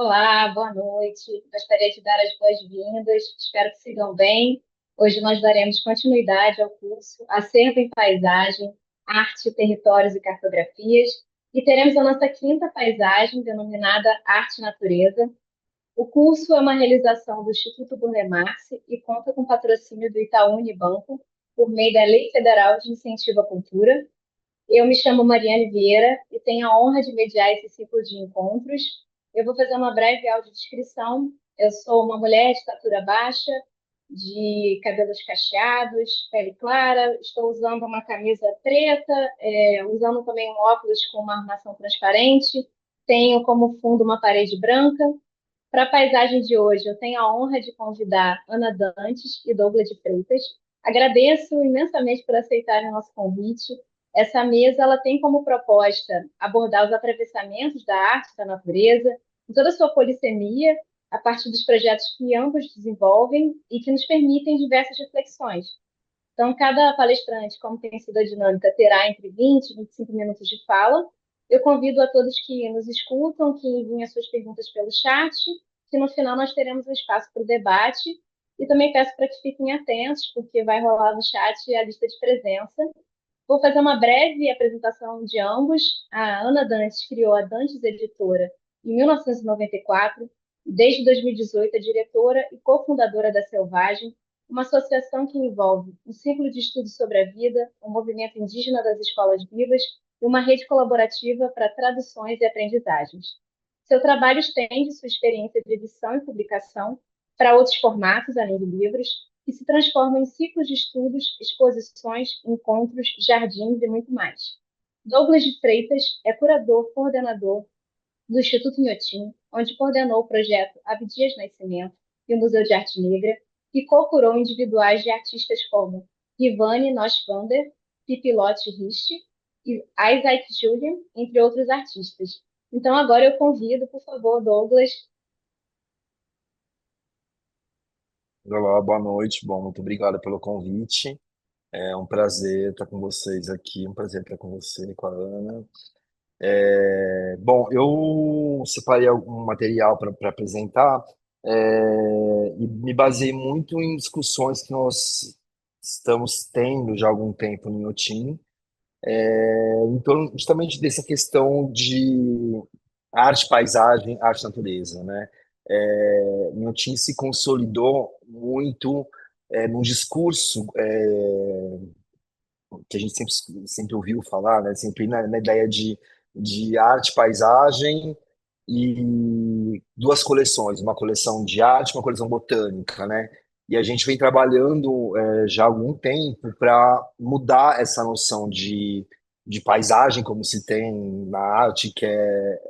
Olá, boa noite. Gostaria de dar as boas-vindas. Espero que sigam bem. Hoje nós daremos continuidade ao curso Acervo em Paisagem, Arte, Territórios e Cartografias, e teremos a nossa quinta paisagem, denominada Arte e Natureza. O curso é uma realização do Instituto Burle Marx e conta com patrocínio do Itaú Unibanco, por meio da Lei Federal de Incentivo à Cultura. Eu me chamo Mariane Vieira e tenho a honra de mediar esse ciclo de encontros. Eu vou fazer uma breve audiodescrição. Eu sou uma mulher de estatura baixa, de cabelos cacheados, pele clara, estou usando uma camisa preta, usando também um óculos com uma armação transparente, tenho como fundo uma parede branca. Para a paisagem de hoje, eu tenho a honra de convidar Ana Dantes e Douglas de Freitas. Agradeço imensamente por aceitarem o nosso convite. Essa mesa ela tem como proposta abordar os atravessamentos da arte e da natureza, em toda a sua polissemia, a partir dos projetos que ambos desenvolvem e que nos permitem diversas reflexões. Então, cada palestrante, como tem sido a dinâmica, terá entre 20 e 25 minutos de fala. Eu convido a todos que nos escutam, que enviem as suas perguntas pelo chat, que no final nós teremos um espaço para o debate. E também peço para que fiquem atentos, porque vai rolar no chat a lista de presença. Vou fazer uma breve apresentação de ambos. A Ana Dantes criou a Dantes Editora em 1994. Desde 2018, é diretora e cofundadora da Selvagem, uma associação que envolve um ciclo de estudos sobre a vida, o movimento indígena das escolas vivas e uma rede colaborativa para traduções e aprendizagens. Seu trabalho estende sua experiência de edição e publicação para outros formatos, além de livros, que se transformam em ciclos de estudos, exposições, encontros, jardins e muito mais. Douglas de Freitas é curador, coordenador do Instituto Inhotim, onde coordenou o projeto Abdias Nascimento e o Museu de Arte Negra, e co-curou individuais de artistas como Ivane Noschwander, Pipi Lotti Rist e Isaac Julien, entre outros artistas. Então, agora eu convido, por favor, Douglas. Olá, boa noite. Bom, muito obrigado pelo convite. É um prazer estar com vocês aqui, um prazer estar com você, com a Ana. Bom, eu separei algum material para apresentar, e me baseei muito em discussões que nós estamos tendo já há algum tempo no Inhotim, em torno justamente dessa questão de arte, paisagem, arte, natureza, né? Inhotim se consolidou muito num discurso que a gente sempre ouviu falar, né? Sempre na ideia de arte, paisagem e duas coleções, uma coleção de arte, uma coleção botânica, né? E a gente vem trabalhando já há algum tempo para mudar essa noção de paisagem como se tem na arte, que é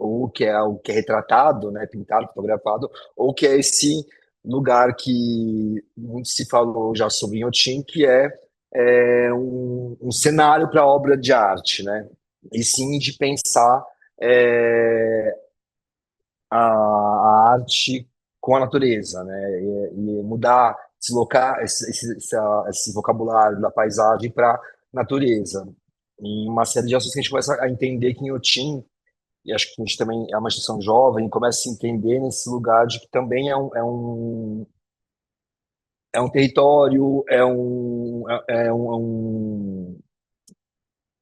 ou que é o que é retratado, né, pintado, fotografado, ou que é esse lugar que muito se falou já sobre Inhotim, que um cenário para obra de arte, né? E sim de pensar é, a arte com a natureza, né? E mudar, deslocar esse vocabulário da paisagem para natureza. E uma série de ações que a gente começa a entender que Inhotim, e acho que a gente também é uma instituição jovem, começa a se entender nesse lugar de que também é um território,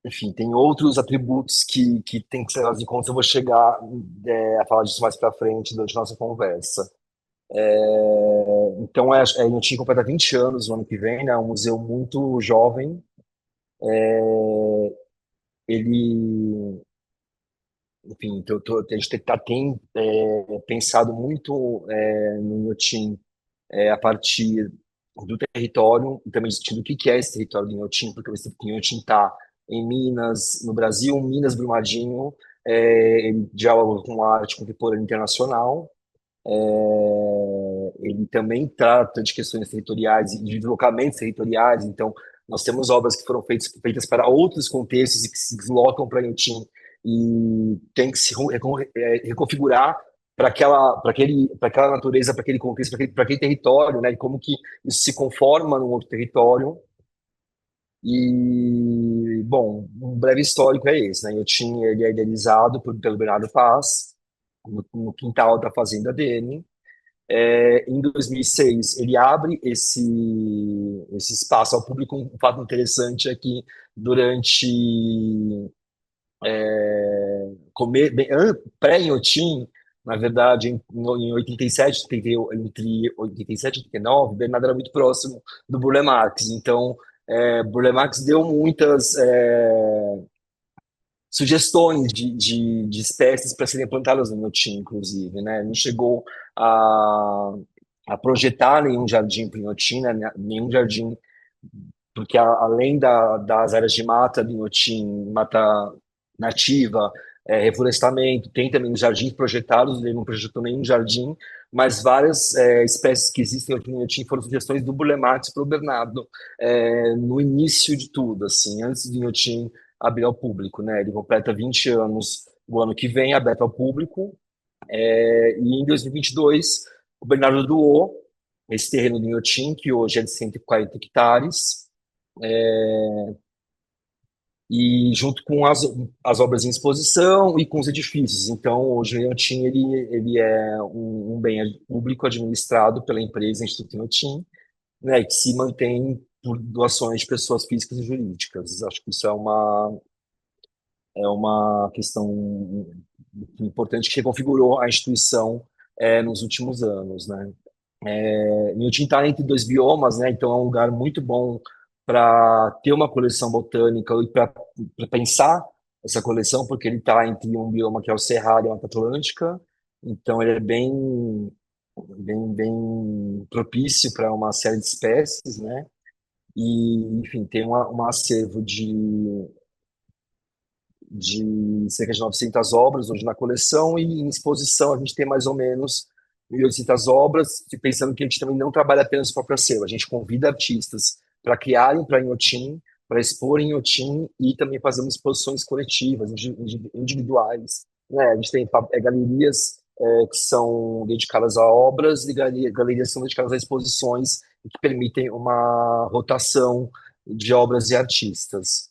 enfim, tem outros atributos que tem que ser levados em conta. Eu vou chegar a falar disso mais para frente durante a nossa conversa. Então, eu tinha completado 20 anos no ano que vem, né? É um museu muito jovem. Ele, enfim, a gente tem pensado muito no Inhotim a partir do território, e também discutindo o que é esse território do Inhotim, porque esse Inhotim está em Minas, no Brasil, Minas Brumadinho, ele dialoga com a arte contemporânea internacional, ele também trata de questões territoriais e de deslocamentos territoriais, então nós temos obras que foram feitas para outros contextos e que se deslocam para Inhotim e tem que se reconfigurar para aquela natureza, para aquele contexto, para aquele território, né? E como que isso se conforma num outro território. E, bom, um breve histórico é esse, né? Ele é idealizado pelo Bernardo Paz, no quintal da fazenda dele. Em 2006, ele abre esse espaço ao público. Um fato interessante é que durante pré-Inhotim, na verdade, em 87, entre 87 e 89, Bernardo era muito próximo do Burle Marx. Então, Burle Marx deu muitas sugestões de espécies para serem plantadas no Inhotim, inclusive, né? Não chegou a, a projetar nenhum jardim para Inhotim, né? Nenhum jardim, porque além das áreas de mata do Inhotim, mata nativa, reflorestamento, tem também os jardins projetados. Ele não projetou nenhum jardim, mas várias espécies que existem aqui no Inhotim foram sugestões do Burle Marx para o Bernardo, no início de tudo, assim, antes do Inhotim abrir ao público, né? Ele completa 20 anos o ano que vem, aberto ao público. E em 2022, o Bernardo doou esse terreno do Inhotim, que hoje é de 140 hectares, e junto com as obras em exposição e com os edifícios. Então, hoje o Inhotim ele é um bem público administrado pela empresa Instituto Inhotim, né, que se mantém por doações de pessoas físicas e jurídicas. Acho que isso é uma questão importante que reconfigurou a instituição nos últimos anos, né? Inhotim está entre dois biomas, né? Então é um lugar muito bom para ter uma coleção botânica e para pensar essa coleção, porque ele está entre um bioma que é o Cerrado e a Mata Atlântica. Então ele é bem propício para uma série de espécies, né? E, enfim, tem um acervo de cerca de 900 obras hoje na coleção, e em exposição a gente tem mais ou menos 1.800 obras, e pensando que a gente também não trabalha apenas com a selo, a gente convida artistas para criarem para Inhotim, para expor em Inhotim, e também fazemos exposições coletivas, individuais, né? A gente tem galerias que são dedicadas a obras, e galerias que são dedicadas a exposições, e que permitem uma rotação de obras e artistas.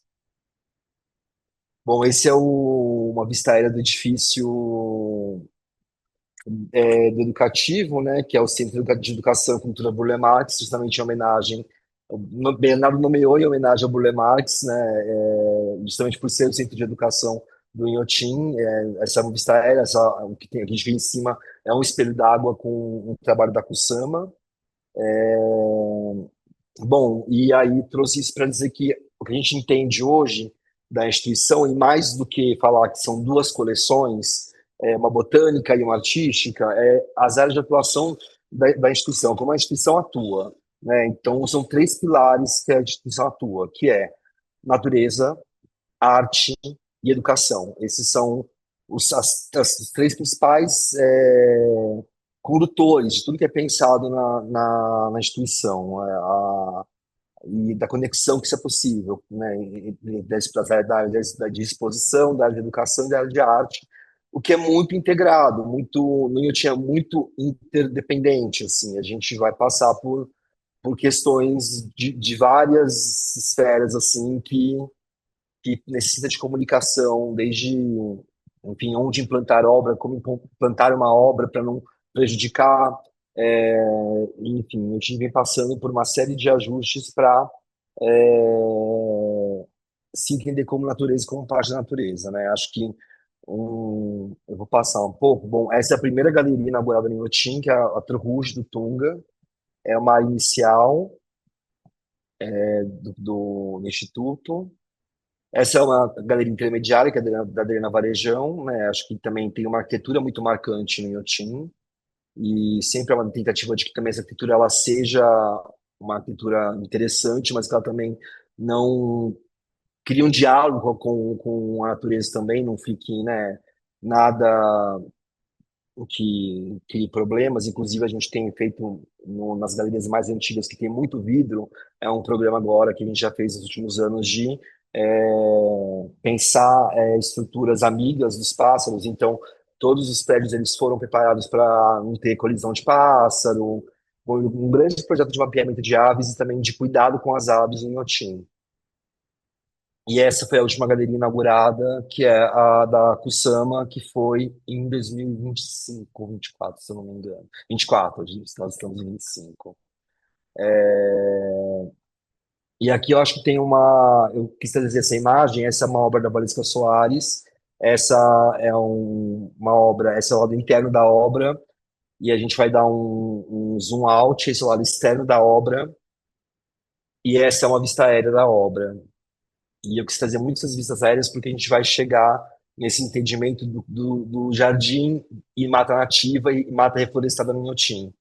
Bom, esse é uma vista aérea do edifício do Educativo, né, que é o Centro de Educação e Cultura Burle Marx, justamente em homenagem. O Bernardo nomeou em homenagem ao Burle Marx, né, justamente por ser o Centro de Educação do Inhotim. Essa é uma vista aérea, o que a gente vê em cima é um espelho d'água com um trabalho da Kusama. Bom, e aí trouxe isso para dizer que o que a gente entende hoje da instituição, e mais do que falar que são duas coleções, uma botânica e uma artística, é as áreas de atuação da instituição, como a instituição atua, né? Então, são três pilares que a instituição atua, que é natureza, arte e educação. Esses são as três principais condutores de tudo que é pensado na instituição. E da conexão que isso é possível, né, da área de exposição, da área de educação e da área de arte, o que é muito integrado, eu tinha muito interdependente, assim, a gente vai passar por questões de várias esferas, assim, que necessita de comunicação, desde, enfim, onde implantar obra, como implantar uma obra para não prejudicar, enfim, a gente vem passando por uma série de ajustes para se entender como natureza e como parte da natureza, né? Acho que eu vou passar um pouco. Bom, essa é a primeira galeria inaugurada em Inhotim, que é a Rouge do Tunga. É uma área inicial do Instituto. Essa é uma galeria intermediária, que é da Adriana Varejão, né? Acho que também tem uma arquitetura muito marcante no Inhotim, e sempre é uma tentativa de que também essa arquitetura ela seja uma arquitetura interessante, mas que ela também não crie um diálogo com a natureza também, não fique, né, nada o que crie problemas. Inclusive, a gente tem feito nas galerias mais antigas, que tem muito vidro, é um programa agora que a gente já fez nos últimos anos de pensar estruturas amigas dos pássaros. Então, todos os prédios eles foram preparados para não ter colisão de pássaro, um grande projeto de mapeamento de aves e também de cuidado com as aves em Inhotim. E essa foi a última galeria inaugurada, que é a da Kusama, que foi em 2025 ou 24, se eu não me engano. 24, nós estamos em 25. E aqui eu acho que tem uma. Eu quis trazer essa imagem, essa é uma obra da Valesca Soares, essa é uma obra, esse é o lado interno da obra, e a gente vai dar um zoom out, esse é o lado externo da obra, e essa é uma vista aérea da obra. E eu quis trazer muitas vistas aéreas porque a gente vai chegar nesse entendimento do jardim e mata nativa e mata reflorestada no Inhotim.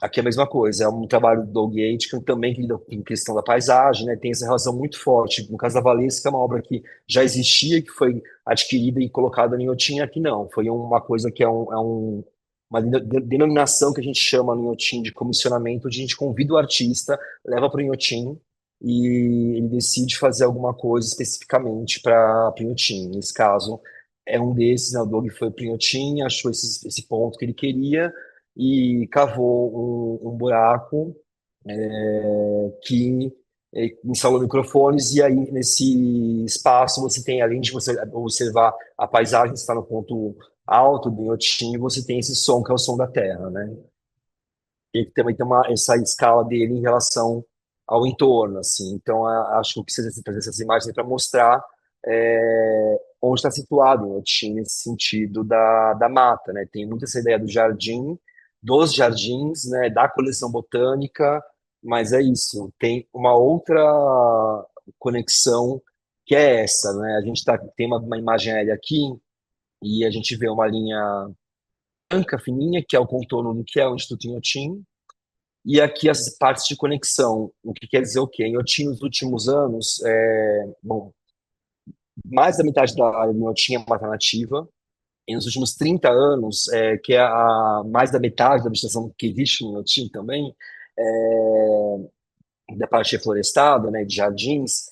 Aqui é a mesma coisa, é um trabalho do Doug Aitken também que lida com questão da paisagem, né? Tem essa relação muito forte. No caso da Valesca, é uma obra que já existia, que foi adquirida e colocada no Inhotim, aqui não. Foi uma coisa que uma denominação que a gente chama no Inhotim de comissionamento, onde a gente convida o artista, leva para o Inhotim e ele decide fazer alguma coisa especificamente para o Inhotim. Nesse caso, é um desses, né? O Doug foi para o Inhotim, achou esse ponto que ele queria e cavou um buraco que instalou microfones, e aí nesse espaço você tem, além de você observar a paisagem, que está no ponto alto do Inhotim, você tem esse som que é o som da terra, né? E também tem essa escala dele em relação ao entorno, assim. Então, acho que eu quis trazer essas imagens para mostrar onde está situado o Inhotim nesse sentido da mata, né? Tem muito essa ideia do jardim, dos jardins, né? Da coleção botânica, mas é isso. Tem uma outra conexão que é essa, né? A gente tem uma imagem aérea aqui e a gente vê uma linha branca fininha, que é o contorno do que é o Instituto Inhotim, e aqui as partes de conexão, o que quer dizer o quê? Inhotim, nos últimos anos, bom, mais da metade da área do Inhotim é mata nativa, e nos últimos 30 anos, que é mais da metade da vegetação que existe no Inhotim também, da parte reflorestada, né, de jardins,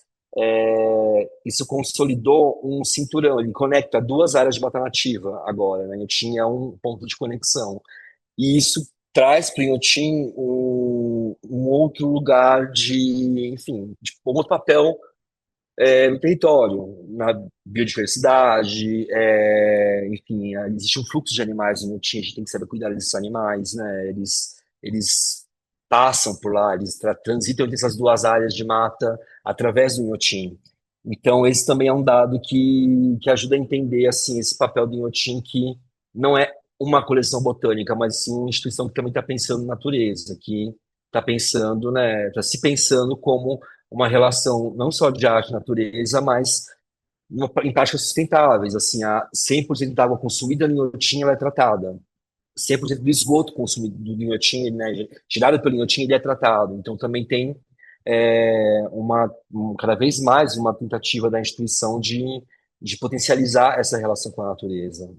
isso consolidou um cinturão, ele conecta duas áreas de mata nativa agora, né, Inhotim é um ponto de conexão. E isso traz para o Inhotim um outro lugar de, enfim, de um outro papel no território, na biodiversidade, enfim, existe um fluxo de animais no Inhotim, a gente tem que saber cuidar desses animais, né? Eles passam por lá, eles transitam entre essas duas áreas de mata através do Inhotim. Então, esse também é um dado que ajuda a entender assim esse papel do Inhotim, que não é uma coleção botânica, mas sim uma instituição que também está pensando em natureza, que está pensando, né, está se pensando como uma relação não só de arte e natureza, mas em práticas sustentáveis. Assim, a 100% da água consumida no Inhotim ela é tratada. 100% do esgoto consumido do Inhotim, né, gerado pelo Inhotim, ele é tratado. Então, também tem cada vez mais uma tentativa da instituição de potencializar essa relação com a natureza.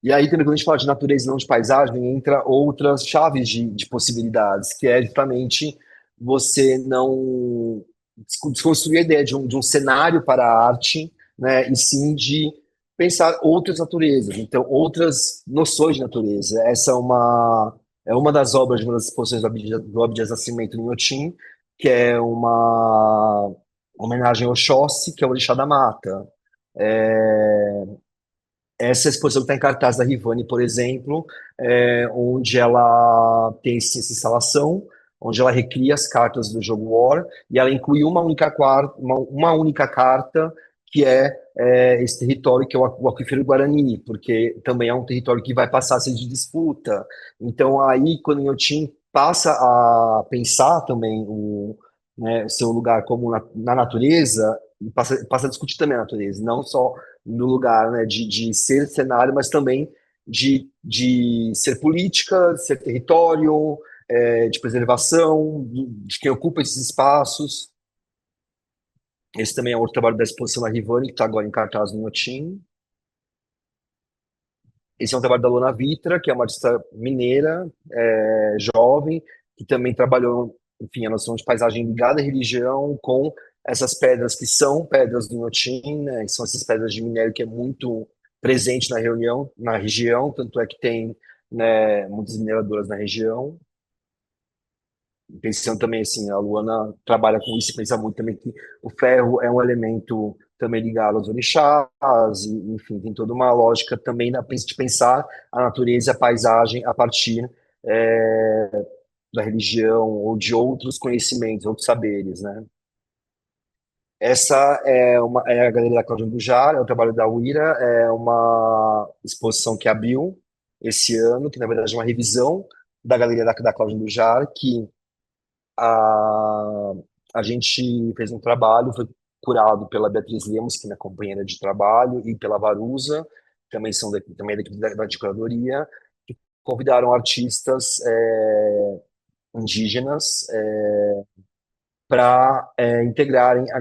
E aí, também, quando a gente fala de natureza e não de paisagem, entra outras chaves de possibilidades, que é justamente você não desconstruir a ideia de um cenário para a arte, né, e sim de pensar outras naturezas, então outras noções de natureza. Essa é uma das obras de uma das exposições do Abdias Nascimento no Inhotim, que é uma homenagem ao Oxóssi, que é o Orixá da Mata. É, essa exposição está em cartaz da Rivani, por exemplo, onde ela tem essa instalação, onde ela recria as cartas do jogo War, e ela inclui uma única carta, que esse território, que é o Aquífero Guarani, porque também é um território que vai passar a ser de disputa. Então, aí, quando o Inhotim passa a pensar também né, seu lugar como na natureza, passa a discutir também a natureza, não só no lugar, né, de ser cenário, mas também de ser política, ser território, de preservação, de quem ocupa esses espaços. Esse também é outro trabalho da exposição da Rivani, que está agora em cartaz no Inhotim. Esse é um trabalho da Lona Vitra, que é uma artista mineira, jovem, que também trabalhou, enfim, a noção de paisagem ligada à religião com essas pedras que são pedras do Inhotim, né, que são essas pedras de minério que é muito presente na região, tanto é que tem, né, muitas mineradoras na região. Pensando também assim, a Luana trabalha com isso, pensa muito também que o ferro é um elemento também ligado aos orixás, e, enfim, tem toda uma lógica também de pensar a natureza e a paisagem a partir da religião ou de outros conhecimentos, outros saberes, né? Essa é a Galeria da Cláudia Bujar, é o trabalho da Uira, é uma exposição que abriu esse ano, que na verdade é uma revisão da Galeria da Cláudia Bujar, que a, a gente fez um trabalho, foi curado pela Beatriz Lemos, que é minha companheira de trabalho, e pela Varusa, também são daqui, também é daqui da curadoria, que convidaram artistas indígenas para integrarem a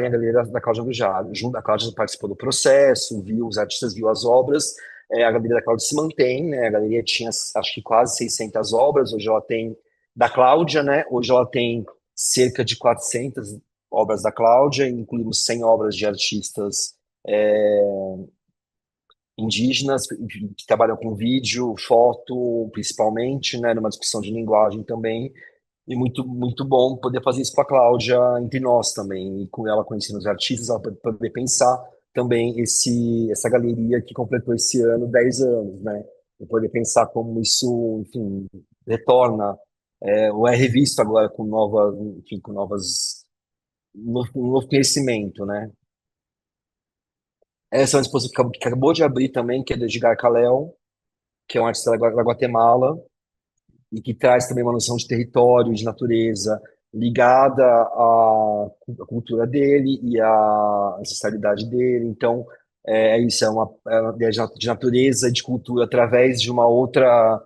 galeria da Cláudia Bujar. Junto, a Cláudia participou do processo, viu os artistas, viu as obras. A galeria da Cláudia se mantém, né? A galeria tinha, acho que quase 600 obras, hoje ela tem, da Cláudia, né? Hoje ela tem cerca de 400 obras da Cláudia, incluímos 100 obras de artistas indígenas que trabalham com vídeo, foto, principalmente, né? Numa discussão de linguagem também. E muito bom poder fazer isso com a Cláudia entre nós também, e com ela conhecendo os artistas, ela poder pensar também essa galeria que completou esse ano 10 anos, né? E poder pensar como isso, enfim, retorna, ou é revisto agora com novas, enfim, com novas, um novo conhecimento, né? Essa é uma exposição que acabou de abrir também, que é do Edgar Calel, que é um artista da Guatemala, e que traz também uma noção de território, de natureza, ligada à cultura dele e à ancestralidade dele. Então, é isso, é uma ideia de natureza e de cultura através de uma outra,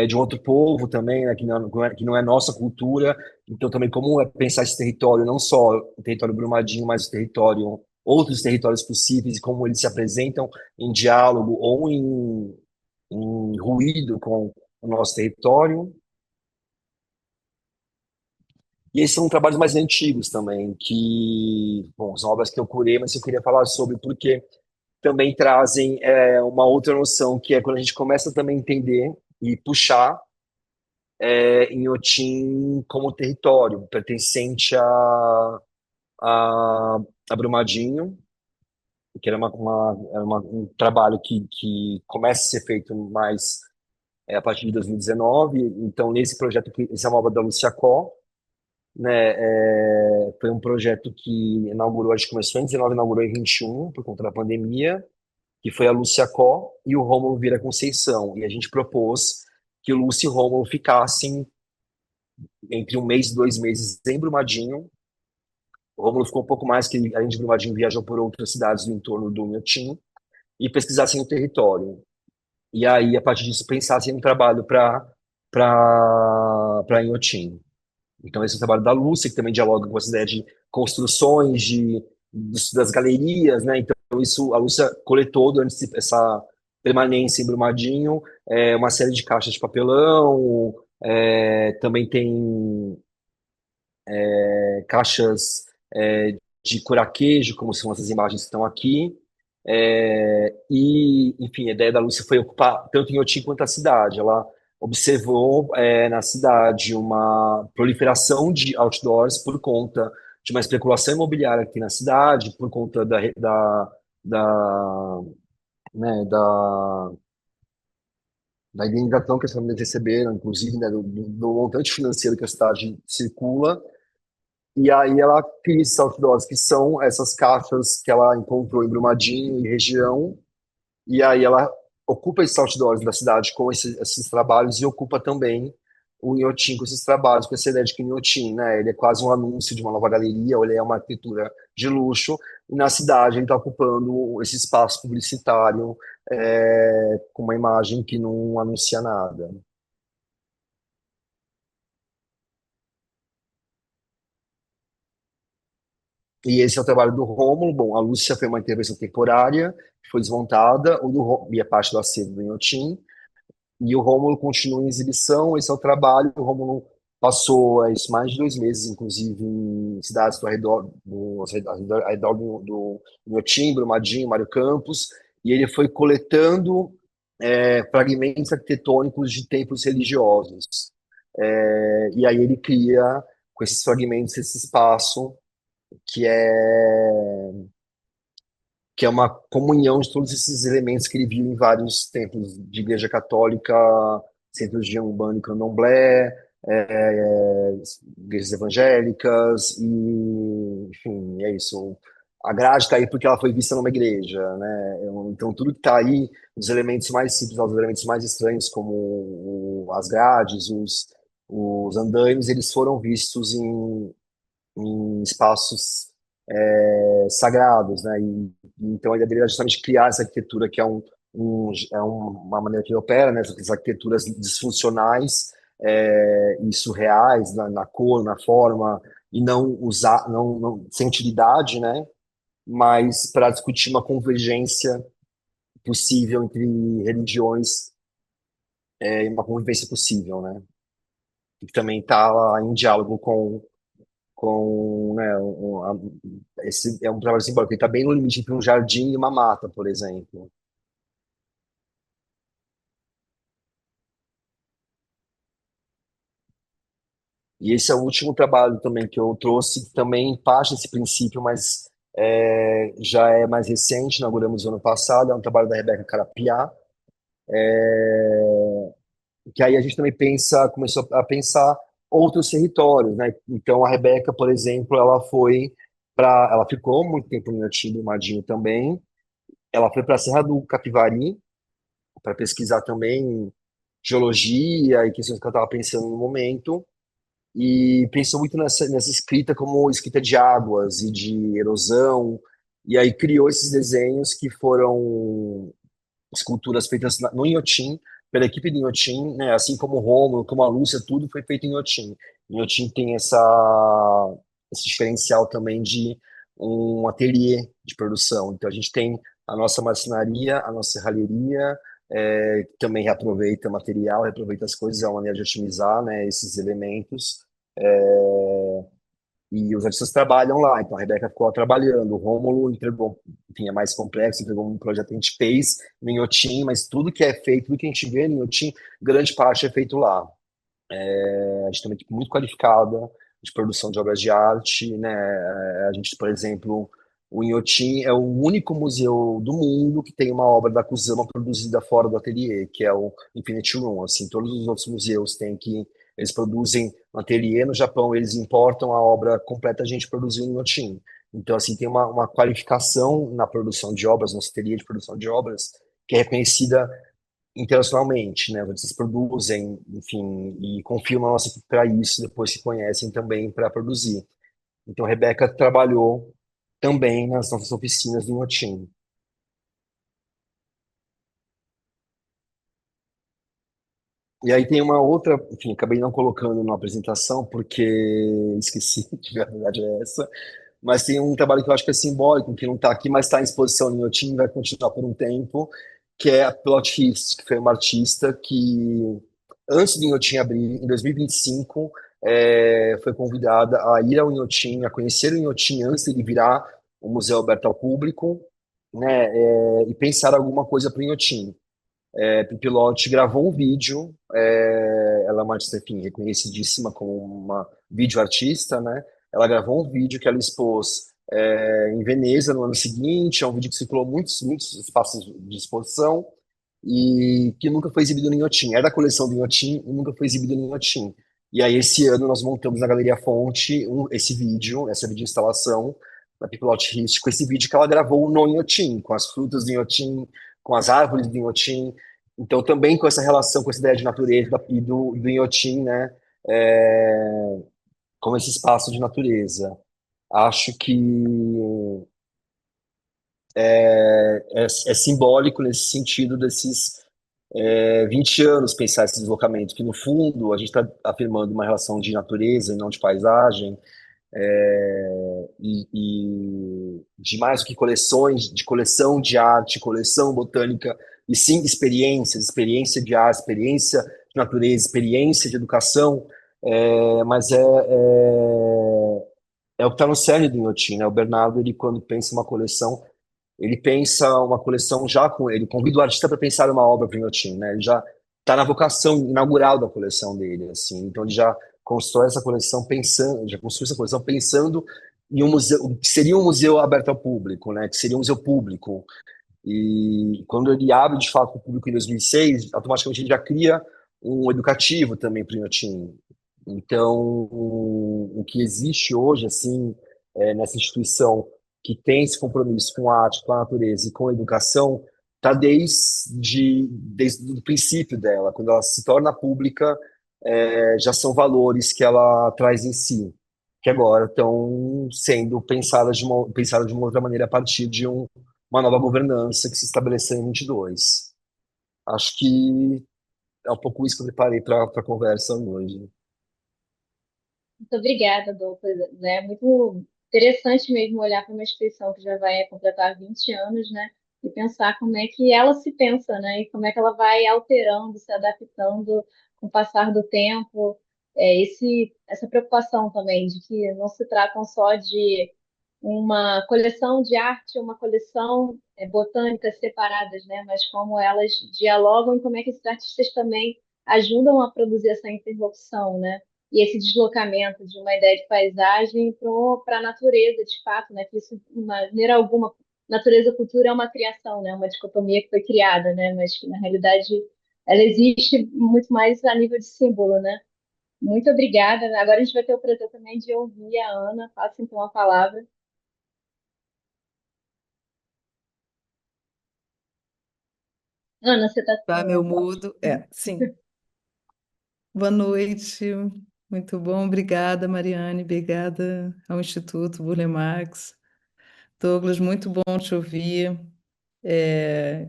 de um outro povo também, né, que não é nossa cultura. Então, também como é pensar esse território, não só o território Brumadinho, mas o território, outros territórios possíveis e como eles se apresentam em diálogo ou em ruído com o nosso território. E esses são trabalhos mais antigos também, que, bom, são obras que eu curei, mas eu queria falar sobre porque também trazem uma outra noção, que é quando a gente começa também a entender e puxar Inhotim como território, pertencente a, a Brumadinho, que era um trabalho que começa a ser feito mais a partir de 2019. Então, nesse projeto, essa é uma obra da Lúcia Có, né? Foi um projeto que inaugurou, acho que começou em 19, inaugurou em 21, por conta da pandemia, que foi a Lúcia Có e o Rômulo Vieira Conceição. E a gente propôs que o Lúcio e o Rômulo ficassem entre um mês e 2 meses em Brumadinho. O Rômulo ficou um pouco mais, que além de Brumadinho, viajou por outras cidades do entorno do Inhotim e pesquisassem o território. E aí, a partir disso, pensassem um trabalho para Inhotim. Então, esse é o trabalho da Lúcia, que também dialoga com essa ideia de construções, das galerias, né? Então, isso a Lúcia coletou durante essa permanência em Brumadinho, uma série de caixas de papelão, também tem caixas de curaquejo, como são essas imagens que estão aqui. E, enfim, a ideia da Lúcia foi ocupar tanto Inhotim quanto a cidade. Ela observou na cidade uma proliferação de outdoors por conta de uma especulação imobiliária que tem na cidade, por conta da, né, da indenização que as famílias receberam, inclusive, né, do montante financeiro que a cidade circula. E aí ela cria esses outdoors, que são essas caixas que ela encontrou em Brumadinho e região, e aí ela ocupa esses outdoors da cidade com esses trabalhos e ocupa também o Inhotim com esses trabalhos, com essa ideia de que o Inhotim, né, ele é quase um anúncio de uma nova galeria, ou ele é uma arquitetura de luxo, e na cidade ele está ocupando esse espaço publicitário com uma imagem que não anuncia nada. E esse é o trabalho do Rômulo. Bom, a Lúcia foi uma intervenção temporária, que foi desmontada, e a parte do acervo do Inhotim. E o Rômulo continua em exibição, esse é o trabalho. O Rômulo passou isso, mais de 2 meses, inclusive, em cidades ao redor do Inhotim, Brumadinho, Mário Campos, e ele foi coletando fragmentos arquitetônicos de templos religiosos. E aí ele cria, com esses fragmentos, esse espaço que é, que é uma comunhão de todos esses elementos que ele viu em vários templos de igreja católica, centros de Umbanda e Candomblé, igrejas evangélicas, e, enfim, é isso. A grade está aí porque ela foi vista numa igreja, né? Então, tudo que está aí, os elementos mais simples aos elementos mais estranhos, como as grades, os andaimes, eles foram vistos em espaços sagrados, né? Então a ideia dele é justamente criar essa arquitetura que uma maneira que ele opera, né? Essas arquiteturas disfuncionais e surreais na cor, na forma, e não usar, sem utilidade, né? Mas para discutir uma convergência possível entre religiões e uma convivência possível, né? Que também está em diálogo com, né, esse é um trabalho simbólico, ele está bem no limite entre um jardim e uma mata, por exemplo. E esse é o último trabalho também que eu trouxe, que também parte desse princípio, mas já é mais recente, inauguramos no ano passado, é um trabalho da Rebeca Carapiá, que aí a gente também começou a pensar outros territórios, né? Então a Rebeca, por exemplo, ela ficou muito tempo em Inhotim do Madinho também, ela foi para a Serra do Capivari, para pesquisar também geologia e questões que eu estava pensando no momento, e pensou muito nessa escrita como escrita de águas e de erosão, e aí criou esses desenhos que foram esculturas feitas no Inhotim, pela equipe de Inhotim, né, assim como o Rômulo, como a Lúcia, tudo foi feito em Inhotim. Inhotim tem esse diferencial também de um ateliê de produção. Então a gente tem a nossa marcenaria, a nossa serralheria, que também reaproveita material, reaproveita as coisas, é uma maneira de otimizar, né, esses elementos. E os artistas trabalham lá, então a Rebeca ficou lá trabalhando, o Rômulo entregou, enfim, é mais complexo, entregou um projeto que a gente fez no Inhotim, mas tudo que é feito, tudo que a gente vê no Inhotim, grande parte é feito lá. A gente tem uma equipe muito qualificada de produção de obras de arte, né? A gente, por exemplo, o Inhotim é o único museu do mundo que tem uma obra da Kusama produzida fora do ateliê, que é o Infinity Room. Assim, todos os outros museus têm que eles produzem no ateliê, no Japão eles importam a obra completa, a gente produziu no Inhotim. Então, assim, tem uma qualificação na produção de obras, no ateliê de produção de obras, que é reconhecida internacionalmente, né? Vocês produzem, enfim, e confiam na nossa equipe para isso, depois se conhecem também para produzir. Então, a Rebeca trabalhou também nas nossas oficinas do Inhotim. E aí tem uma outra, enfim, acabei não colocando na apresentação, porque esqueci que a verdade é essa, mas tem um trabalho que eu acho que é simbólico, que não está aqui, mas está em exposição no Inhotim, vai continuar por um tempo, que é a Pilot Hist, que foi uma artista que, antes do Inhotim abrir, em 2025, foi convidada a ir ao Inhotim, a conhecer o Inhotim antes de ele virar um museu aberto ao público, né, e pensar alguma coisa para o Inhotim. Pipilotti gravou um vídeo, ela é uma artista, enfim, reconhecidíssima como uma videoartista, né? Ela gravou um vídeo que ela expôs em Veneza no ano seguinte, é um vídeo que circulou muitos espaços de exposição e que nunca foi exibido no Inhotim. É da coleção do Inhotim e nunca foi exibido no Inhotim. E aí esse ano nós montamos na Galeria Fonte esse vídeo, essa videoinstalação da Pipilotti Hist, com esse vídeo que ela gravou no Inhotim, com as frutas do Inhotim, com as árvores do Inhotim, então também com essa relação, com essa ideia de natureza e do Inhotim, né, é, como esse espaço de natureza. Acho que é simbólico nesse sentido desses 20 anos pensar esse deslocamento, que no fundo a gente está afirmando uma relação de natureza e não de paisagem, e de mais do que coleções, de coleção de arte, coleção botânica, e sim experiências, experiência de arte, experiência de natureza, experiência de educação, mas é o que está no cerne do Inhotim, né? O Bernardo, ele quando pensa uma coleção, ele pensa uma coleção já com ele convida o artista para pensar uma obra para o Inhotim, né? Ele já tá na vocação inaugural da coleção dele, assim. Então ele já constrói essa coleção pensando, já construiu essa coleção pensando em um museu, que seria um museu aberto ao público, né? Que seria um museu público. E quando ele abre de fato para o público em 2006, automaticamente ele já cria um educativo também para o Inhotim. Então, o que existe hoje, assim, nessa instituição que tem esse compromisso com a arte, com a natureza e com a educação, está desde o princípio dela. Quando ela se torna pública, já são valores que ela traz em si, que agora estão sendo pensadas de uma outra maneira a partir de uma nova governança que se estabeleceu em 22. Acho que é um pouco isso que eu preparei para a conversa hoje. Muito obrigada, Douglas. É muito interessante mesmo olhar para uma instituição que já vai completar 20 anos, né? E pensar como é que ela se pensa, né? E como é que ela vai alterando, se adaptando com o passar do tempo. Essa preocupação também de que não se tratam só de uma coleção de arte, uma coleção botânica separadas, né? Mas como elas dialogam e como é que esses artistas também ajudam a produzir essa interlocução, né? E esse deslocamento de uma ideia de paisagem para a natureza, de fato, né? Que isso, de maneira alguma, natureza e cultura é uma criação, né? Uma dicotomia que foi criada, né? Mas que, na realidade, ela existe muito mais a nível de símbolo, né? Muito obrigada. Agora a gente vai ter o prazer também de ouvir a Ana. Passa então a palavra. Ana, você está Tá, meu mudo. Sim. Boa noite. Muito bom. Obrigada, Mariane. Obrigada ao Instituto Burle Marx. Douglas, muito bom te ouvir.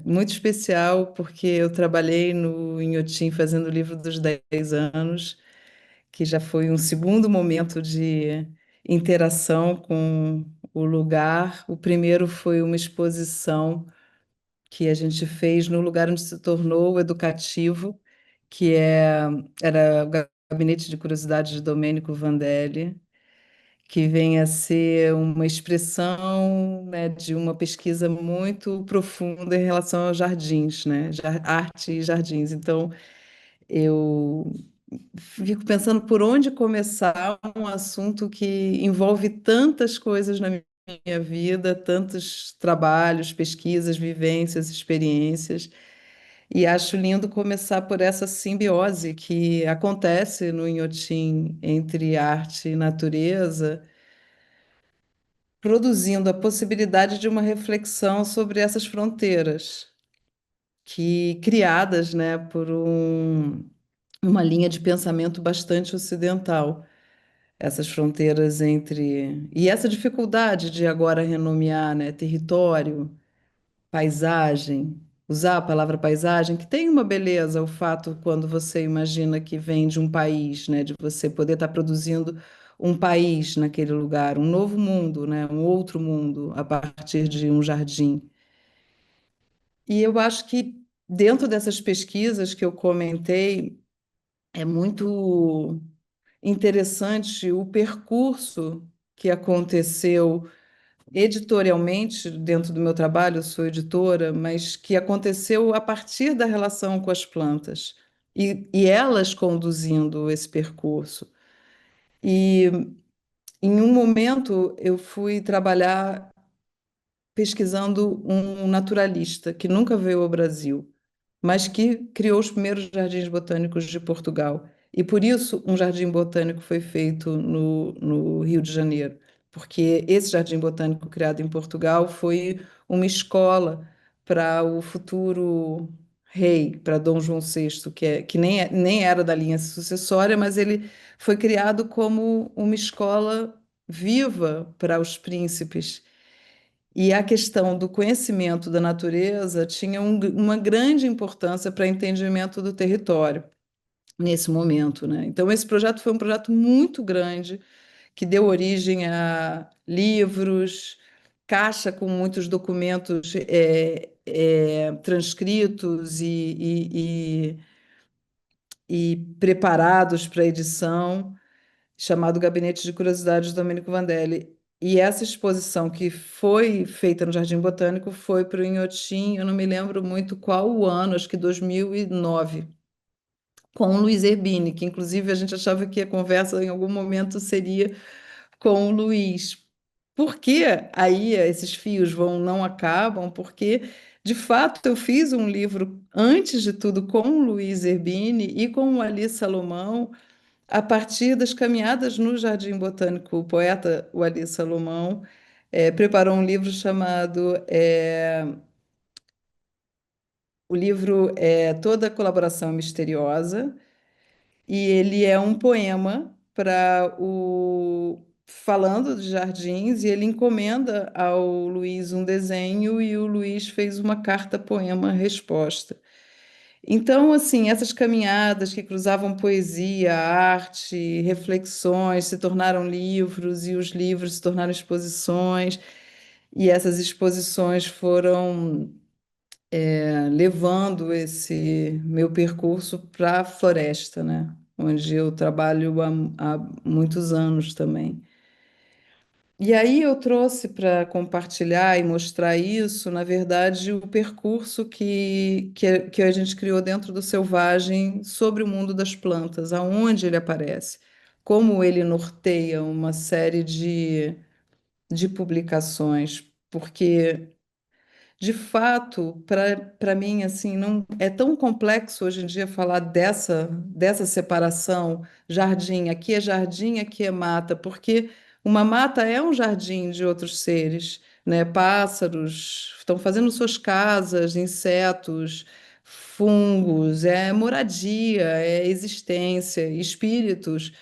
Muito especial, porque eu trabalhei no Inhotim fazendo o livro dos 10 anos, que já foi um segundo momento de interação com o lugar. O primeiro foi uma exposição que a gente fez no lugar onde se tornou o educativo, era o Gabinete de Curiosidades de Domênico Vandelli, que vem a ser uma expressão, né, de uma pesquisa muito profunda em relação aos jardins, né, arte e jardins. Então, eu fico pensando por onde começar um assunto que envolve tantas coisas na minha vida, tantos trabalhos, pesquisas, vivências, experiências. E acho lindo começar por essa simbiose que acontece no Inhotim entre arte e natureza, produzindo a possibilidade de uma reflexão sobre essas fronteiras que criadas, né, uma linha de pensamento bastante ocidental. Essas fronteiras entre e essa dificuldade de agora renomear, né, território, paisagem, usar a palavra paisagem, que tem uma beleza, o fato quando você imagina que vem de um país, né, de você poder estar produzindo um país naquele lugar, um novo mundo, né, um outro mundo a partir de um jardim. E eu acho que dentro dessas pesquisas que eu comentei, é muito interessante o percurso que aconteceu editorialmente, dentro do meu trabalho, eu sou editora, mas que aconteceu a partir da relação com as plantas e elas conduzindo esse percurso. E em um momento eu fui trabalhar pesquisando um naturalista que nunca veio ao Brasil, mas que criou os primeiros jardins botânicos de Portugal. E por isso um jardim botânico foi feito no Rio de Janeiro, porque esse jardim botânico criado em Portugal foi uma escola para o futuro rei, para Dom João VI, que nem era da linha sucessória, mas ele foi criado como uma escola viva para os príncipes. E a questão do conhecimento da natureza tinha uma grande importância para o entendimento do território nesse momento, né? Então, esse projeto foi um projeto muito grande, que deu origem a livros, caixa com muitos documentos transcritos e preparados para edição, chamado Gabinete de Curiosidades do Domênico Vandelli. E essa exposição que foi feita no Jardim Botânico foi para o Inhotim, eu não me lembro muito qual o ano, acho que 2009. com o Luiz Erbini, que inclusive a gente achava que a conversa em algum momento seria com o Luiz. Por que aí esses fios vão não acabam? Porque, de fato, eu fiz um livro, antes de tudo, com o Luiz Erbini e com o Ali Salomão, a partir das caminhadas no Jardim Botânico. O poeta, o Ali Salomão, preparou um livro chamado o livro é Toda Colaboração Misteriosa, e ele é um poema para o falando de jardins, e ele encomenda ao Luiz um desenho e o Luiz fez uma carta poema resposta. Então, assim, essas caminhadas que cruzavam poesia, arte, reflexões, se tornaram livros e os livros se tornaram exposições, e essas exposições foram levando esse meu percurso para a floresta, né? Onde eu trabalho há muitos anos também. E aí eu trouxe para compartilhar e mostrar isso, na verdade, o percurso que a gente criou dentro do Selvagem sobre o mundo das plantas, aonde ele aparece, como ele norteia uma série de publicações, porque de fato, para mim, assim, não é tão complexo hoje em dia falar dessa separação, jardim, aqui é mata, porque uma mata é um jardim de outros seres, né? Pássaros estão fazendo suas casas, insetos, fungos, é moradia, é existência, espíritos.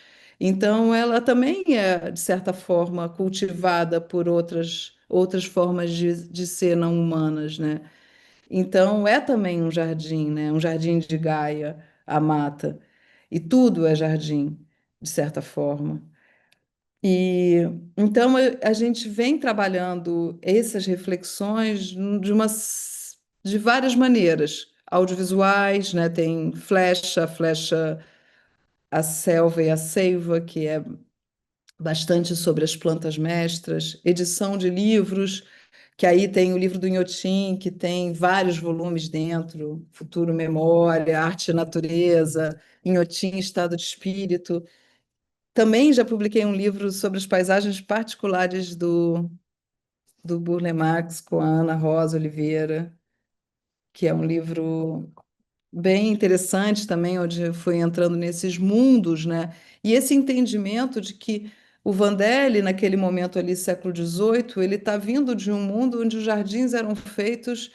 Então, ela também é, de certa forma, cultivada por outras formas de ser não humanas, né? Então, é também um jardim, né? Um jardim de Gaia, a mata. E tudo é jardim, de certa forma. E então a gente vem trabalhando essas reflexões de várias maneiras. Audiovisuais, né? Tem Flecha, a selva e a seiva, que é bastante sobre as plantas mestras, edição de livros, que aí tem o livro do Inhotim, que tem vários volumes dentro, Futuro Memória, Arte e Natureza, Inhotim, Estado de Espírito. Também já publiquei um livro sobre as paisagens particulares do Burle Marx com a Ana Rosa Oliveira, que é um livro bem interessante também, onde eu fui entrando nesses mundos, né? E esse entendimento de que o Vandelli, naquele momento ali, século XVIII, ele está vindo de um mundo onde os jardins eram feitos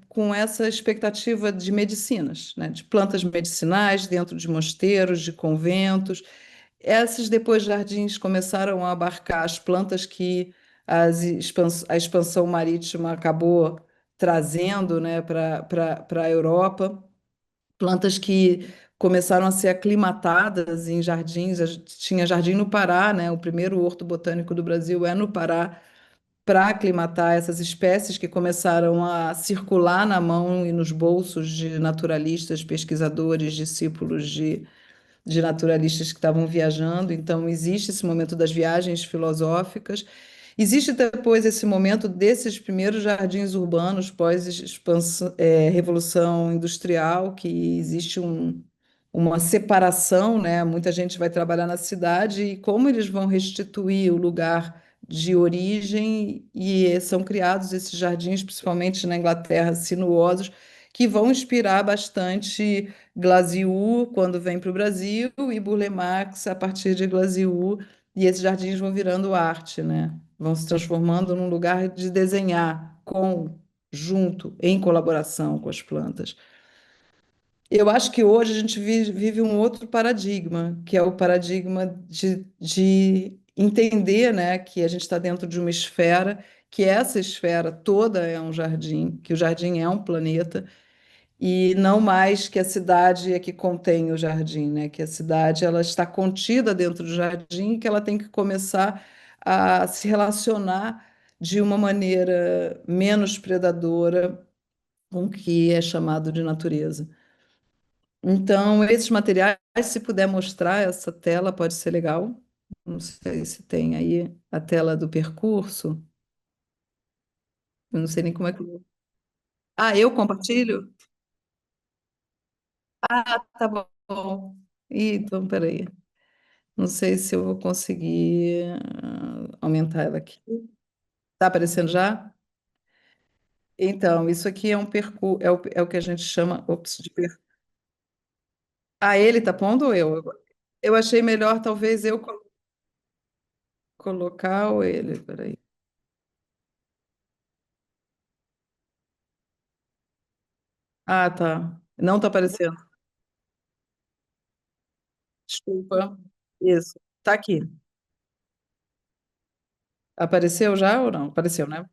com essa expectativa de medicinas, né? De plantas medicinais dentro de mosteiros, de conventos. Esses depois jardins começaram a abarcar as plantas que a expansão marítima acabou trazendo, né, para a Europa, plantas que começaram a ser aclimatadas em jardins. Tinha jardim no Pará, né? O primeiro horto botânico do Brasil é no Pará, para aclimatar essas espécies que começaram a circular na mão e nos bolsos de naturalistas, pesquisadores, discípulos de naturalistas que estavam viajando. Então, existe esse momento das viagens filosóficas. Existe depois esse momento desses primeiros jardins urbanos pós-revolução industrial, que existe uma separação, né? Muita gente vai trabalhar na cidade e como eles vão restituir o lugar de origem, e são criados esses jardins, principalmente na Inglaterra, sinuosos, que vão inspirar bastante Glaziu quando vem para o Brasil e Burle Marx a partir de Glaziu, e esses jardins vão virando arte, né? Vão se transformando num lugar de desenhar junto, em colaboração com as plantas. Eu acho que hoje a gente vive um outro paradigma, que é o paradigma de entender, né, que a gente está dentro de uma esfera, que essa esfera toda é um jardim, que o jardim é um planeta, e não mais que a cidade é que contém o jardim, né, que a cidade ela está contida dentro do jardim, que ela tem que começar a se relacionar de uma maneira menos predadora com o que é chamado de natureza. Então, esses materiais, se puder mostrar essa tela, pode ser legal. Não sei se tem aí a tela do percurso. Eu não sei nem como é que. Ah, eu compartilho? Ah, tá bom. bom. Então, peraí. Não sei se eu vou conseguir aumentar ela aqui. Tá aparecendo já? Então, isso aqui é um percurso, é o que a gente chama, ops, Ah, ele tá pondo ou eu? Eu achei melhor talvez eu colocar ou ele, peraí. Ah, tá. Não tá aparecendo. Desculpa. Isso. Tá aqui. Apareceu já ou não? Apareceu, né?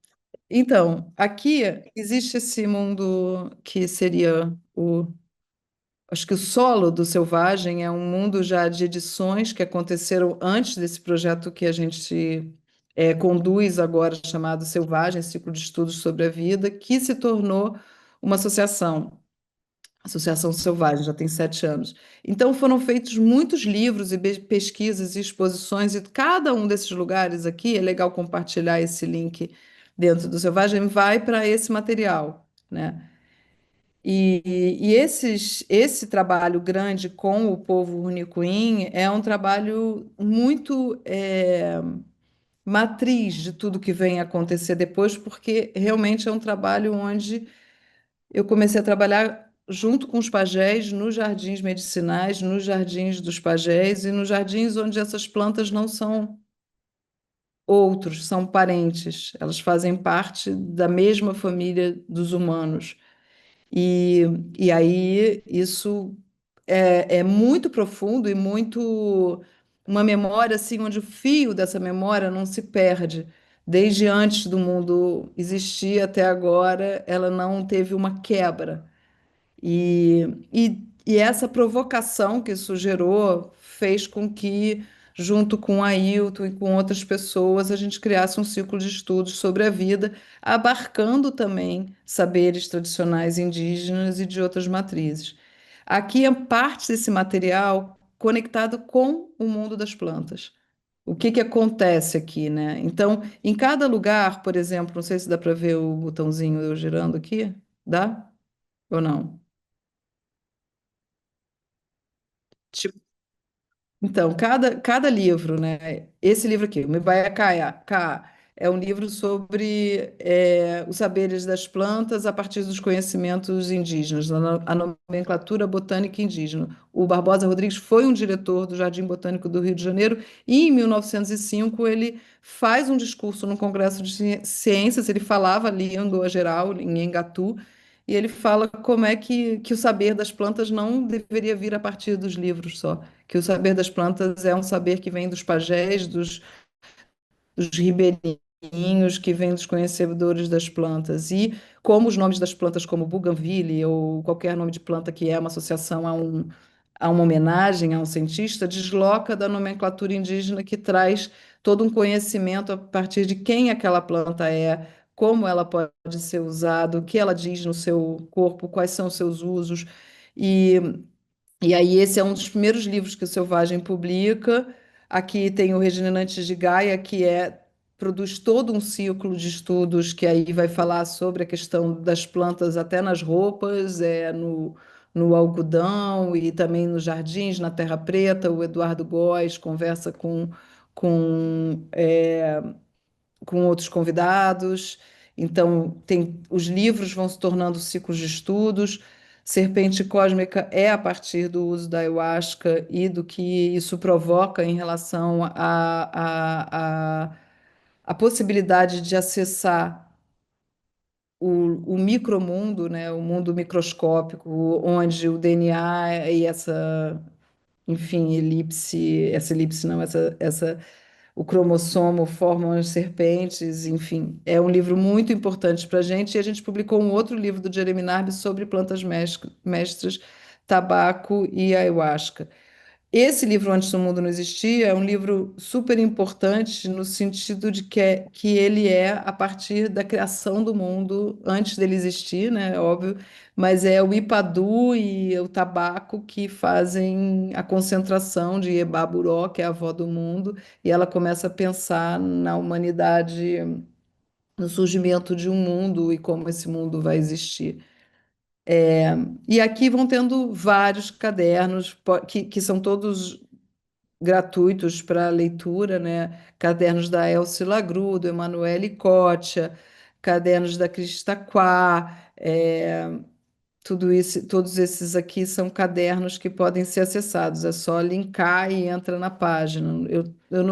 Então, aqui existe esse mundo que seria o. Acho que o solo do Selvagem é um mundo já de edições que aconteceram antes desse projeto que a gente conduz agora, chamado Selvagem, Ciclo de Estudos sobre a Vida, que se tornou uma associação. Associação Selvagem, já tem 7 anos. Então foram feitos muitos livros e pesquisas e exposições, e cada um desses lugares aqui, é legal compartilhar esse link dentro do Selvagem, vai para esse material, né? Esse trabalho grande com o povo Runicuim é um trabalho muito matriz de tudo que vem acontecer depois, porque realmente é um trabalho onde eu comecei a trabalhar junto com os pajés nos jardins medicinais, nos jardins dos pajés e nos jardins onde essas plantas não são outros, são parentes. Elas fazem parte da mesma família dos humanos. E, e aí isso é muito profundo e muito uma memória assim onde o fio dessa memória não se perde. Desde antes do mundo existir até agora, ela não teve uma quebra. E essa provocação que isso gerou fez com que, junto com a Ailton e com outras pessoas, a gente criasse um ciclo de estudos sobre a vida, abarcando também saberes tradicionais indígenas e de outras matrizes. Aqui é parte desse material conectado com o mundo das plantas. O que que acontece aqui, né? Então, em cada lugar, por exemplo, não sei se dá para ver o botãozinho eu girando aqui, dá ou não? Tipo, então, cada livro, né? Esse livro aqui, o Mibaia Cá, é um livro sobre os saberes das plantas a partir dos conhecimentos indígenas, a nomenclatura botânica indígena. O Barbosa Rodrigues foi um diretor do Jardim Botânico do Rio de Janeiro e, em 1905, ele faz um discurso no Congresso de Ciências, ele falava a língua geral, em Engatu, e ele fala como é que o saber das plantas não deveria vir a partir dos livros só, que o saber das plantas é um saber que vem dos pajés, dos ribeirinhos, que vem dos conhecedores das plantas. E como os nomes das plantas, como Bougainville ou qualquer nome de planta que é uma associação a uma homenagem a um cientista, desloca da nomenclatura indígena que traz todo um conhecimento a partir de quem aquela planta é, como ela pode ser usada, o que ela diz no seu corpo, quais são os seus usos. E e aí, esse é um dos primeiros livros que o Selvagem publica. Aqui tem o Regenerantes de Gaia, produz todo um ciclo de estudos que aí vai falar sobre a questão das plantas até nas roupas, no algodão e também nos jardins, na Terra Preta. O Eduardo Góes conversa com outros convidados. Então, os livros vão se tornando ciclos de estudos. Serpente Cósmica é a partir do uso da ayahuasca e do que isso provoca em relação à possibilidade de acessar o micromundo, né, o mundo microscópico, onde o DNA e enfim, essa elipse não, o cromossomo formam as serpentes, enfim, é um livro muito importante para a gente. E a gente publicou um outro livro do Jeremy Narby sobre plantas mestras, tabaco e ayahuasca. Esse livro, Antes do Mundo Não Existia, é um livro super importante no sentido de que ele é a partir da criação do mundo, antes dele existir, né? É óbvio, mas é o Ipadu e o tabaco que fazem a concentração de Ebaburó, que é a avó do mundo, e ela começa a pensar na humanidade, no surgimento de um mundo e como esse mundo vai existir. E aqui vão tendo vários cadernos que são todos gratuitos para leitura, né? Cadernos da Elce Lagru, do Emanuele Coccia, cadernos da Crista Quá, tudo isso, todos esses aqui são cadernos que podem ser acessados. É só linkar e entra na página.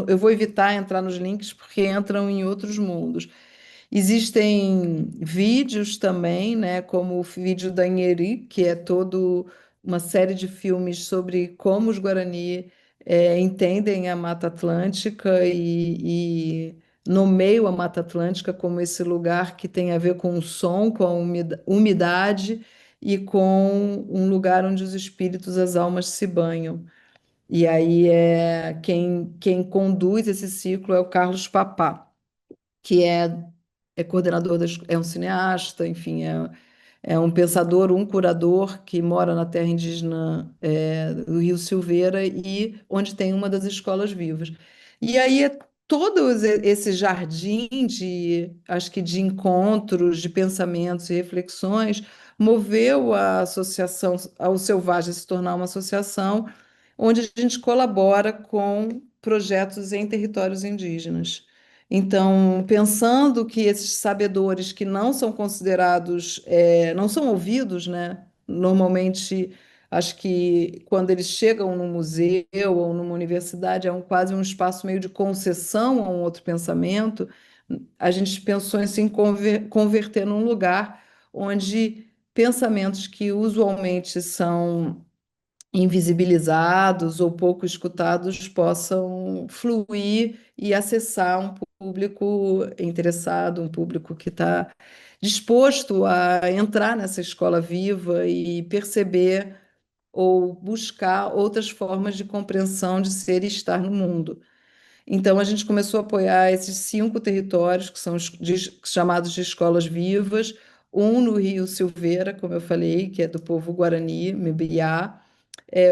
Eu vou evitar entrar nos links porque entram em outros mundos. Existem vídeos também, né, como o vídeo da Inheri, que é todo uma série de filmes sobre como os Guarani entendem a Mata Atlântica e nomeiam a Mata Atlântica como esse lugar que tem a ver com o som, com a umidade e com um lugar onde os espíritos, as almas se banham. E aí quem conduz esse ciclo é o Carlos Papá, que é coordenador, é um cineasta, enfim, é um pensador, um curador que mora na terra indígena do Rio Silveira e onde tem uma das escolas vivas. E aí todo esse jardim acho que de encontros, de pensamentos e reflexões, moveu a associação ao Selvagem se tornar uma associação onde a gente colabora com projetos em territórios indígenas. Então, pensando que esses sabedores que não são considerados, não são ouvidos, né? Normalmente, acho que quando eles chegam num museu ou numa universidade, quase um espaço meio de concessão a um outro pensamento, a gente pensou em se converter num lugar onde pensamentos que usualmente são invisibilizados ou pouco escutados possam fluir e acessar um público interessado, um público que está disposto a entrar nessa escola viva e perceber ou buscar outras formas de compreensão de ser e estar no mundo. Então, a gente começou a apoiar esses 5 territórios, que são chamados de escolas vivas, um no Rio Silveira, como eu falei, que é do povo Guarani, Mbiá,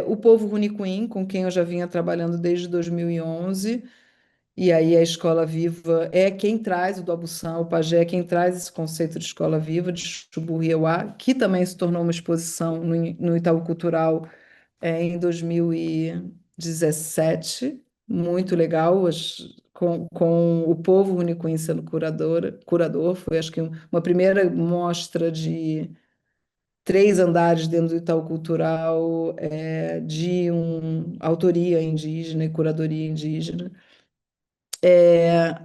o povo Runicuim, com quem eu já vinha trabalhando desde 2011, e aí a Escola Viva é quem traz o do Abuçã, o pajé é quem traz esse conceito de Escola Viva, de Xuburriauá, que também se tornou uma exposição no Itaú Cultural em 2017, muito legal, com o povo Runicuim sendo curador, foi acho que uma primeira mostra de 3 andares dentro do Itaú Cultural, de autoria indígena e curadoria indígena.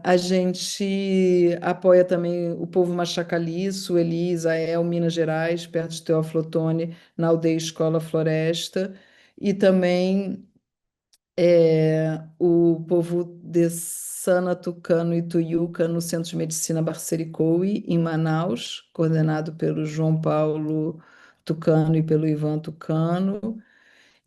A gente apoia também o povo Machacali, Sueli, Israel, Minas Gerais, perto de Teófilo Otoni, na aldeia Escola Floresta, e também o povo de Sana, Tucano e Tuiuca, no Centro de Medicina Barcericoui, em Manaus, coordenado pelo João Paulo Tucano e pelo Ivan Tucano,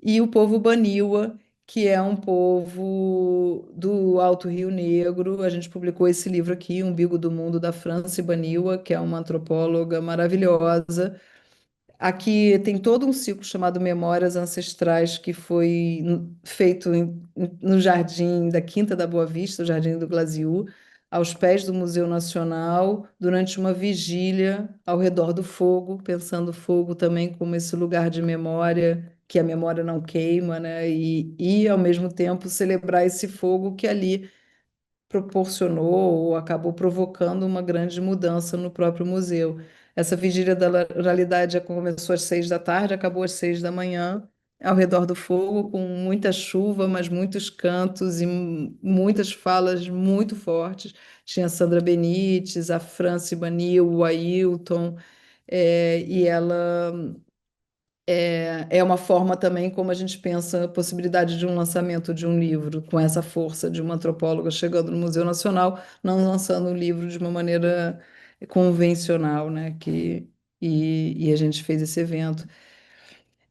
e o povo Baniwa, que é um povo do Alto Rio Negro. A gente publicou esse livro aqui, Umbigo do Mundo, da Franci Baniwa, que é uma antropóloga maravilhosa. Aqui tem todo um ciclo chamado Memórias Ancestrais, que foi feito no jardim da Quinta da Boa Vista, o Jardim do Glaziu, aos pés do Museu Nacional, durante uma vigília ao redor do fogo, pensando o fogo também como esse lugar de memória, que a memória não queima, né? E ao mesmo tempo celebrar esse fogo que ali proporcionou ou acabou provocando uma grande mudança no próprio museu. Essa vigília da oralidade já começou às 6 da tarde, acabou às 6 da manhã, ao redor do fogo, com muita chuva, mas muitos cantos e muitas falas muito fortes. Tinha a Sandra Benites, a Franci Banil, o Ailton, e ela é uma forma também como a gente pensa a possibilidade de um lançamento de um livro, com essa força de uma antropóloga chegando no Museu Nacional, não lançando um livro de uma maneira convencional, né? E a gente fez esse evento.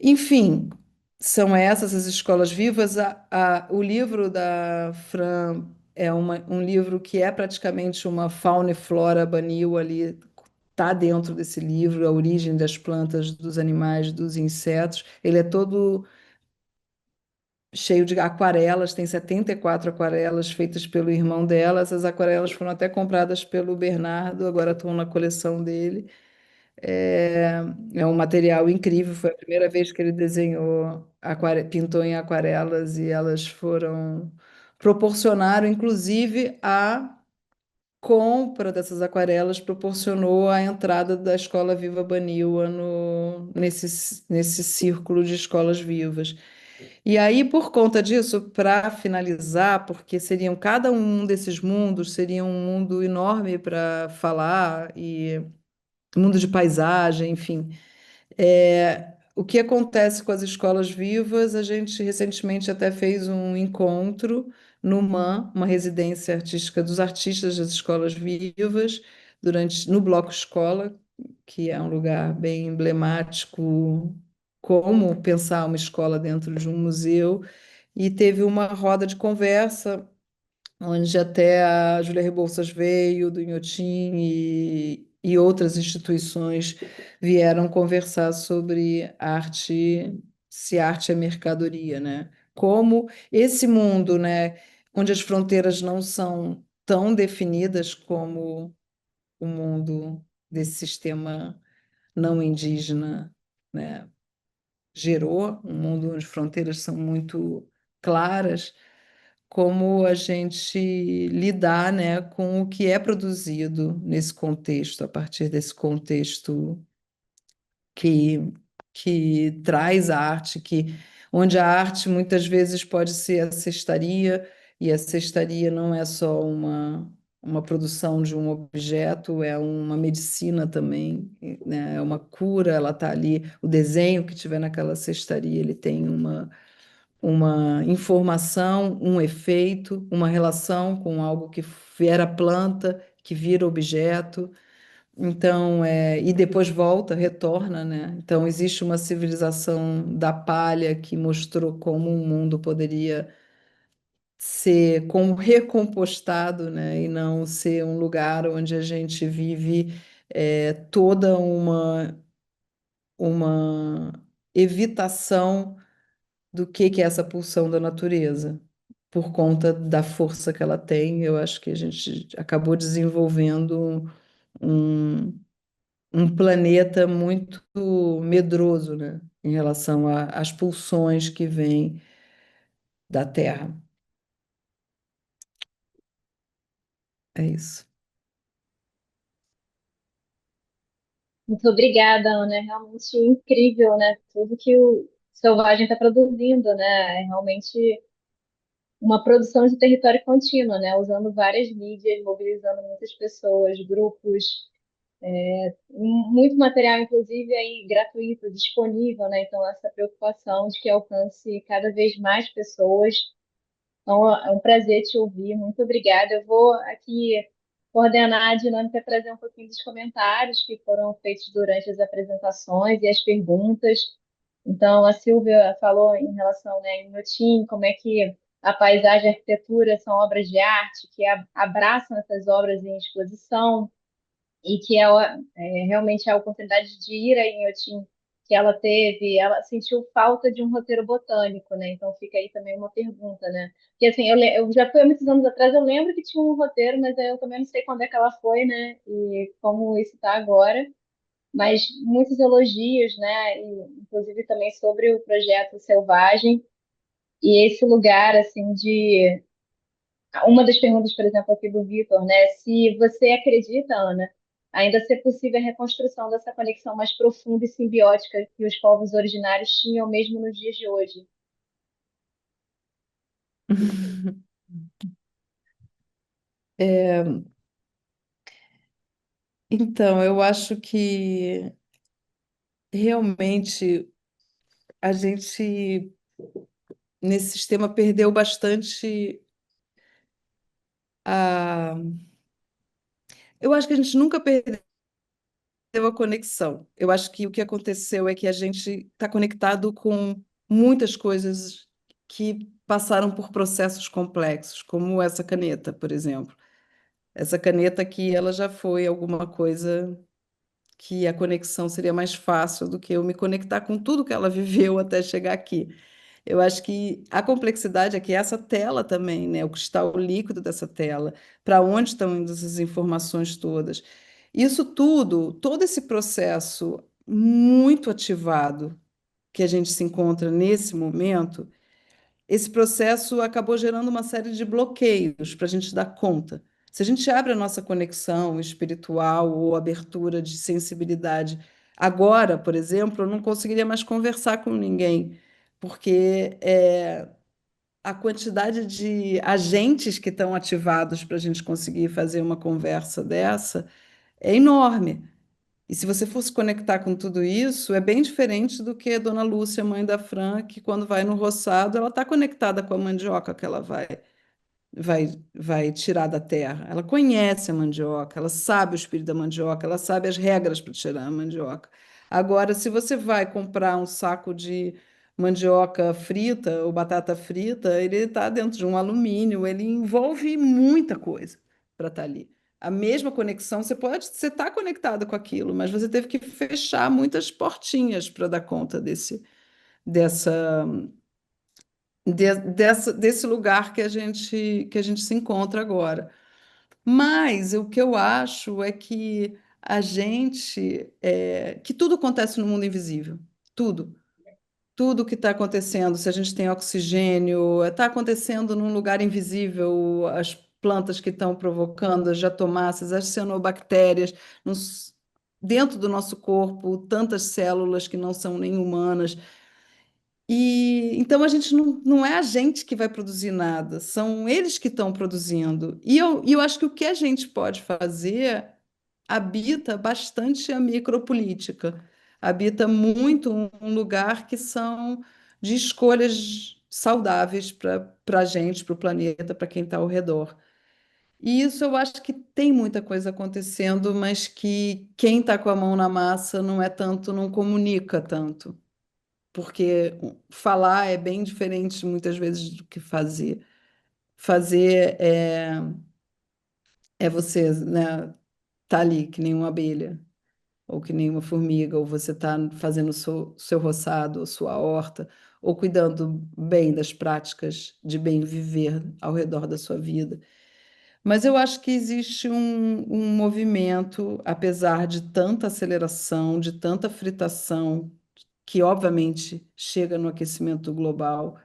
Enfim, são essas as escolas vivas. O livro da Fran é um livro que é praticamente uma fauna e flora banil ali, está dentro desse livro, a origem das plantas, dos animais, dos insetos. Ele é todo cheio de aquarelas, tem 74 aquarelas feitas pelo irmão dela. Essas aquarelas foram até compradas pelo Bernardo, agora estão na coleção dele. É, é um material incrível. Foi a primeira vez que ele desenhou, pintou em aquarelas e elas foram proporcionaram, inclusive, a compra dessas aquarelas proporcionou a entrada da Escola Viva Baniwa nesse círculo de escolas vivas. E aí, por conta disso, para finalizar, porque seriam cada um desses mundos seria um mundo enorme para falar, e mundo de paisagem, enfim. O que acontece com as escolas vivas? A gente recentemente até fez um encontro no MAN, uma residência artística dos artistas das escolas vivas, no Bloco Escola, que é um lugar bem emblemático, como pensar uma escola dentro de um museu, e teve uma roda de conversa onde até a Júlia Rebouças veio, do Inhotim e outras instituições vieram conversar sobre arte, se arte é mercadoria, né? Como esse mundo, né, onde as fronteiras não são tão definidas como o mundo desse sistema não indígena, né, gerou, um mundo onde fronteiras são muito claras, como a gente lidar, né, com o que é produzido nesse contexto, a partir desse contexto que, que traz a arte, onde a arte muitas vezes pode ser a cestaria, e a cestaria não é só uma produção de um objeto, é uma medicina também, né? É uma cura, ela está ali, o desenho que tiver naquela cestaria, ele tem uma informação, um efeito, uma relação com algo que era planta, que vira objeto, então, e depois volta, retorna, né? Então, existe uma civilização da palha que mostrou como o mundo poderia ser como recompostado, né? E não ser um lugar onde a gente vive toda uma evitação do que é essa pulsão da natureza. Por conta da força que ela tem, eu acho que a gente acabou desenvolvendo um, um planeta muito medroso, né, em relação às pulsões que vêm da Terra. É isso. Muito obrigada, Ana. É realmente incrível, né? Tudo que o Selvagem está produzindo, né? É realmente uma produção de território contínuo, né? Usando várias mídias, mobilizando muitas pessoas, grupos, muito material, inclusive, aí gratuito, disponível, né? Então, essa preocupação de que alcance cada vez mais pessoas. Então, é um prazer te ouvir. Muito obrigada. Eu vou aqui coordenar a dinâmica, trazer um pouquinho dos comentários que foram feitos durante as apresentações e as perguntas. Então, a Silvia falou em relação, né, em Inhotim, como é que a paisagem e a arquitetura são obras de arte que abraçam essas obras em exposição e que realmente a oportunidade de ir a Inhotim que ela teve, ela sentiu falta de um roteiro botânico, né? Então fica aí também uma pergunta, né? Porque assim, eu já fui há muitos anos atrás, eu lembro que tinha um roteiro, mas eu também não sei quando é que ela foi, né? E como isso está agora. Mas muitos elogios, né? E, inclusive também sobre o projeto Selvagem e esse lugar assim de uma das perguntas, por exemplo, aqui do Vitor, né? Se você acredita, Ana, ainda ser possível a reconstrução dessa conexão mais profunda e simbiótica que os povos originários tinham mesmo nos dias de hoje. É, então, eu acho que realmente a gente, nesse sistema, perdeu bastante a. Eu acho que a gente nunca perdeu a conexão. Eu acho que o que aconteceu é que a gente está conectado com muitas coisas que passaram por processos complexos, como essa caneta, por exemplo. Essa caneta aqui, ela já foi alguma coisa que a conexão seria mais fácil do que eu me conectar com tudo que ela viveu até chegar aqui. Eu acho que a complexidade é que essa tela também, né, o cristal líquido dessa tela, para onde estão indo essas informações todas? Isso tudo, todo esse processo muito ativado que a gente se encontra nesse momento, esse processo acabou gerando uma série de bloqueios para a gente dar conta. Se a gente abre a nossa conexão espiritual ou abertura de sensibilidade agora, por exemplo, eu não conseguiria mais conversar com ninguém, porque a quantidade de agentes que estão ativados para a gente conseguir fazer uma conversa dessa é enorme. E se você for se conectar com tudo isso, é bem diferente do que a Dona Lúcia, mãe da Fran, que quando vai no roçado, ela está conectada com a mandioca que ela vai tirar da terra. Ela conhece a mandioca, ela sabe o espírito da mandioca, ela sabe as regras para tirar a mandioca. Agora, se você vai comprar um saco de mandioca frita ou batata frita, ele está dentro de um alumínio, ele envolve muita coisa para estar ali. A mesma conexão, você está conectado com aquilo, mas você teve que fechar muitas portinhas para dar conta dessa, desse lugar que a gente se encontra agora. Mas o que eu acho é que que tudo acontece no mundo invisível, tudo. Tudo que está acontecendo, se a gente tem oxigênio, está acontecendo num lugar invisível, as plantas que estão provocando, as diatomáceas, as cianobactérias, dentro do nosso corpo, tantas células que não são nem humanas. E então a gente não é a gente que vai produzir nada, são eles que estão produzindo. E eu acho que o que a gente pode fazer habita bastante a micropolítica, habita muito um lugar que são de escolhas saudáveis para a gente, para o planeta, para quem está ao redor. E isso eu acho que tem muita coisa acontecendo, mas que quem está com a mão na massa não é tanto, não comunica tanto porque falar é bem diferente muitas vezes do que fazer. Fazer é você, né, tá ali que nem uma abelha, ou que nem uma formiga, ou você tá fazendo o seu roçado, ou sua horta, ou cuidando bem das práticas de bem viver ao redor da sua vida. Mas eu acho que existe um movimento, apesar de tanta aceleração, de tanta fritação, que obviamente chega no aquecimento global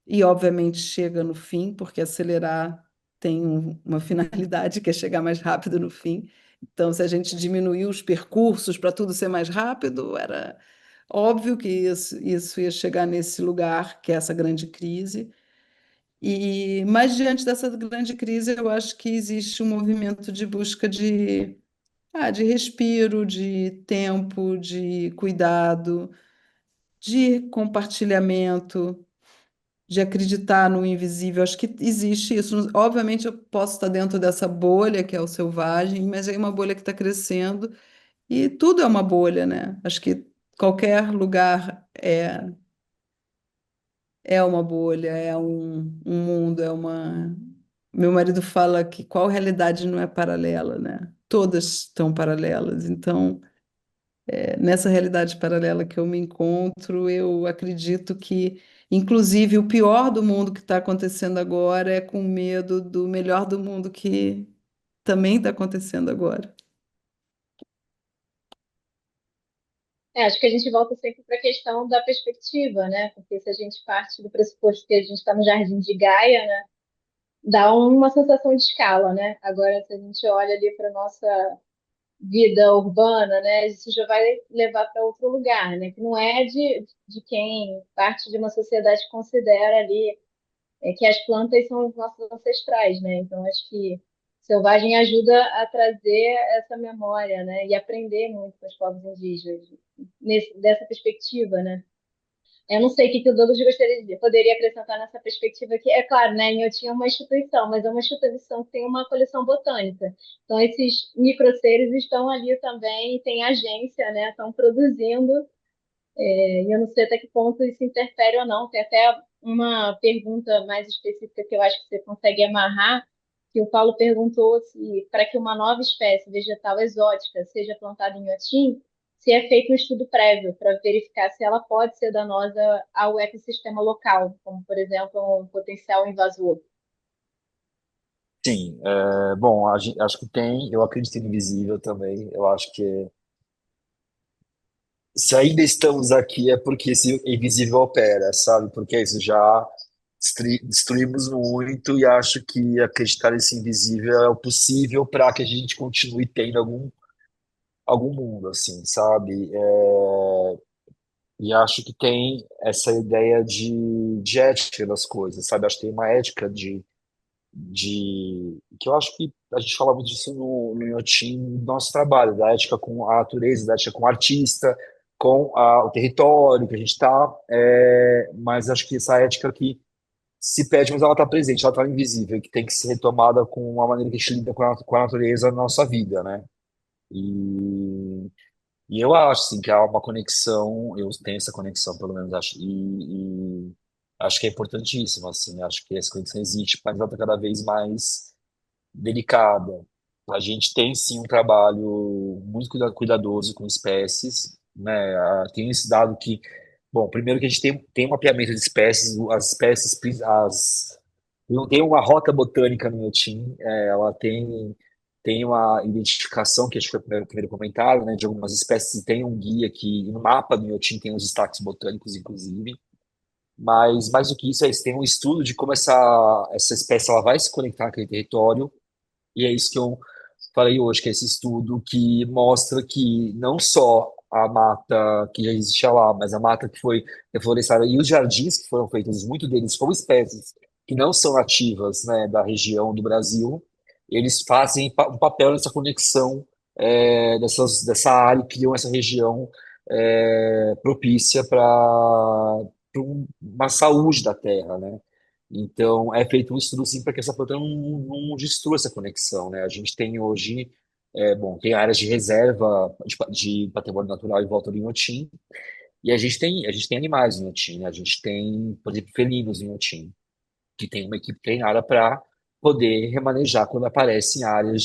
e obviamente chega no fim, porque acelerar tem uma finalidade que é chegar mais rápido no fim. Então, se a gente diminuir os percursos para tudo ser mais rápido, era óbvio que isso ia chegar nesse lugar, que é essa grande crise. Mas diante dessa grande crise, eu acho que existe um movimento de busca de respiro, de tempo, de cuidado, de compartilhamento, de acreditar no invisível. Acho que existe isso. Obviamente, eu posso estar dentro dessa bolha que é o selvagem, mas é uma bolha que está crescendo e tudo é uma bolha, né? Acho que qualquer lugar é uma bolha, é um mundo, é uma. Meu marido fala que qual realidade não é paralela, né? Todas estão paralelas. Então, nessa realidade paralela que eu me encontro, eu acredito que, inclusive, o pior do mundo que está acontecendo agora é com medo do melhor do mundo que também está acontecendo agora. Acho que a gente volta sempre para a questão da perspectiva, né? Porque se a gente parte do pressuposto que a gente está no jardim de Gaia, né? Dá uma sensação de escala, né? Agora, se a gente olha ali para nossa vida urbana, né? Isso já vai levar para outro lugar, né? Que não é de quem parte de uma sociedade que considera ali que as plantas são os nossos ancestrais, né? Então, acho que Selvagem ajuda a trazer essa memória, né? E aprender muito com os povos indígenas dessa perspectiva, né? Eu não sei o que que o Douglas poderia acrescentar nessa perspectiva aqui. É claro, né? Eu tinha uma instituição, mas é uma instituição que tem uma coleção botânica. Então, esses microseres estão ali também, têm agência, né? Estão produzindo e eu não sei até que ponto isso interfere ou não. Tem até uma pergunta mais específica que eu acho que você consegue amarrar, que o Paulo perguntou se para que uma nova espécie vegetal exótica seja plantada em Inhotim, se é feito um estudo prévio para verificar se ela pode ser danosa ao ecossistema local, como, por exemplo, um potencial invasor. Sim, bom, acho que tem, eu acredito em invisível também, eu acho que se ainda estamos aqui é porque esse invisível opera, sabe? Porque isso já destruímos muito e acho que acreditar nesse invisível é o possível para que a gente continue tendo algum mundo, assim, sabe? E acho que tem essa ideia de ética das coisas, sabe? Acho que tem uma ética que eu acho que a gente fala muito disso no Inhotim, no nosso trabalho, da ética com a natureza, da ética com o artista, com o território que a gente está, mas acho que essa ética que se perde, mas ela está presente, ela está invisível, que tem que ser retomada com a maneira que a gente lida com a natureza na nossa vida, né? E, e eu acho, assim, que há uma conexão, eu tenho essa conexão, pelo menos, acho, e acho que é importantíssimo, assim, acho que essa conexão existe, mas ela está cada vez mais delicada. A gente tem sim um trabalho muito cuidadoso com espécies, né? Tem esse dado que, bom, primeiro que a gente tem um mapeamento de espécies, as espécies, não tem uma rota botânica no Inhotim, ela tem uma identificação, que acho que foi o primeiro comentário, né, de algumas espécies, e tem um guia que, no mapa do Inhotim tem os destaques botânicos, inclusive, mas mais do que isso, eles têm um estudo de como essa espécie ela vai se conectar com aquele território, e é isso que eu falei hoje, que é esse estudo que mostra que não só a mata que já existia lá, mas a mata que foi reflorestada e os jardins que foram feitos, muito deles com espécies que não são nativas, né, da região do Brasil, eles fazem um papel nessa conexão dessa área e criam essa região propícia para uma saúde da terra, né? Então, é feito um estudo sim para que essa planta não destrua essa conexão, né? A gente tem hoje, bom, tem áreas de reserva de patrimônio natural em volta do Inhotim, e a gente tem animais no Inhotim, né? A gente tem, por exemplo, felinos no Inhotim, que tem uma equipe treinada para poder remanejar quando aparece em áreas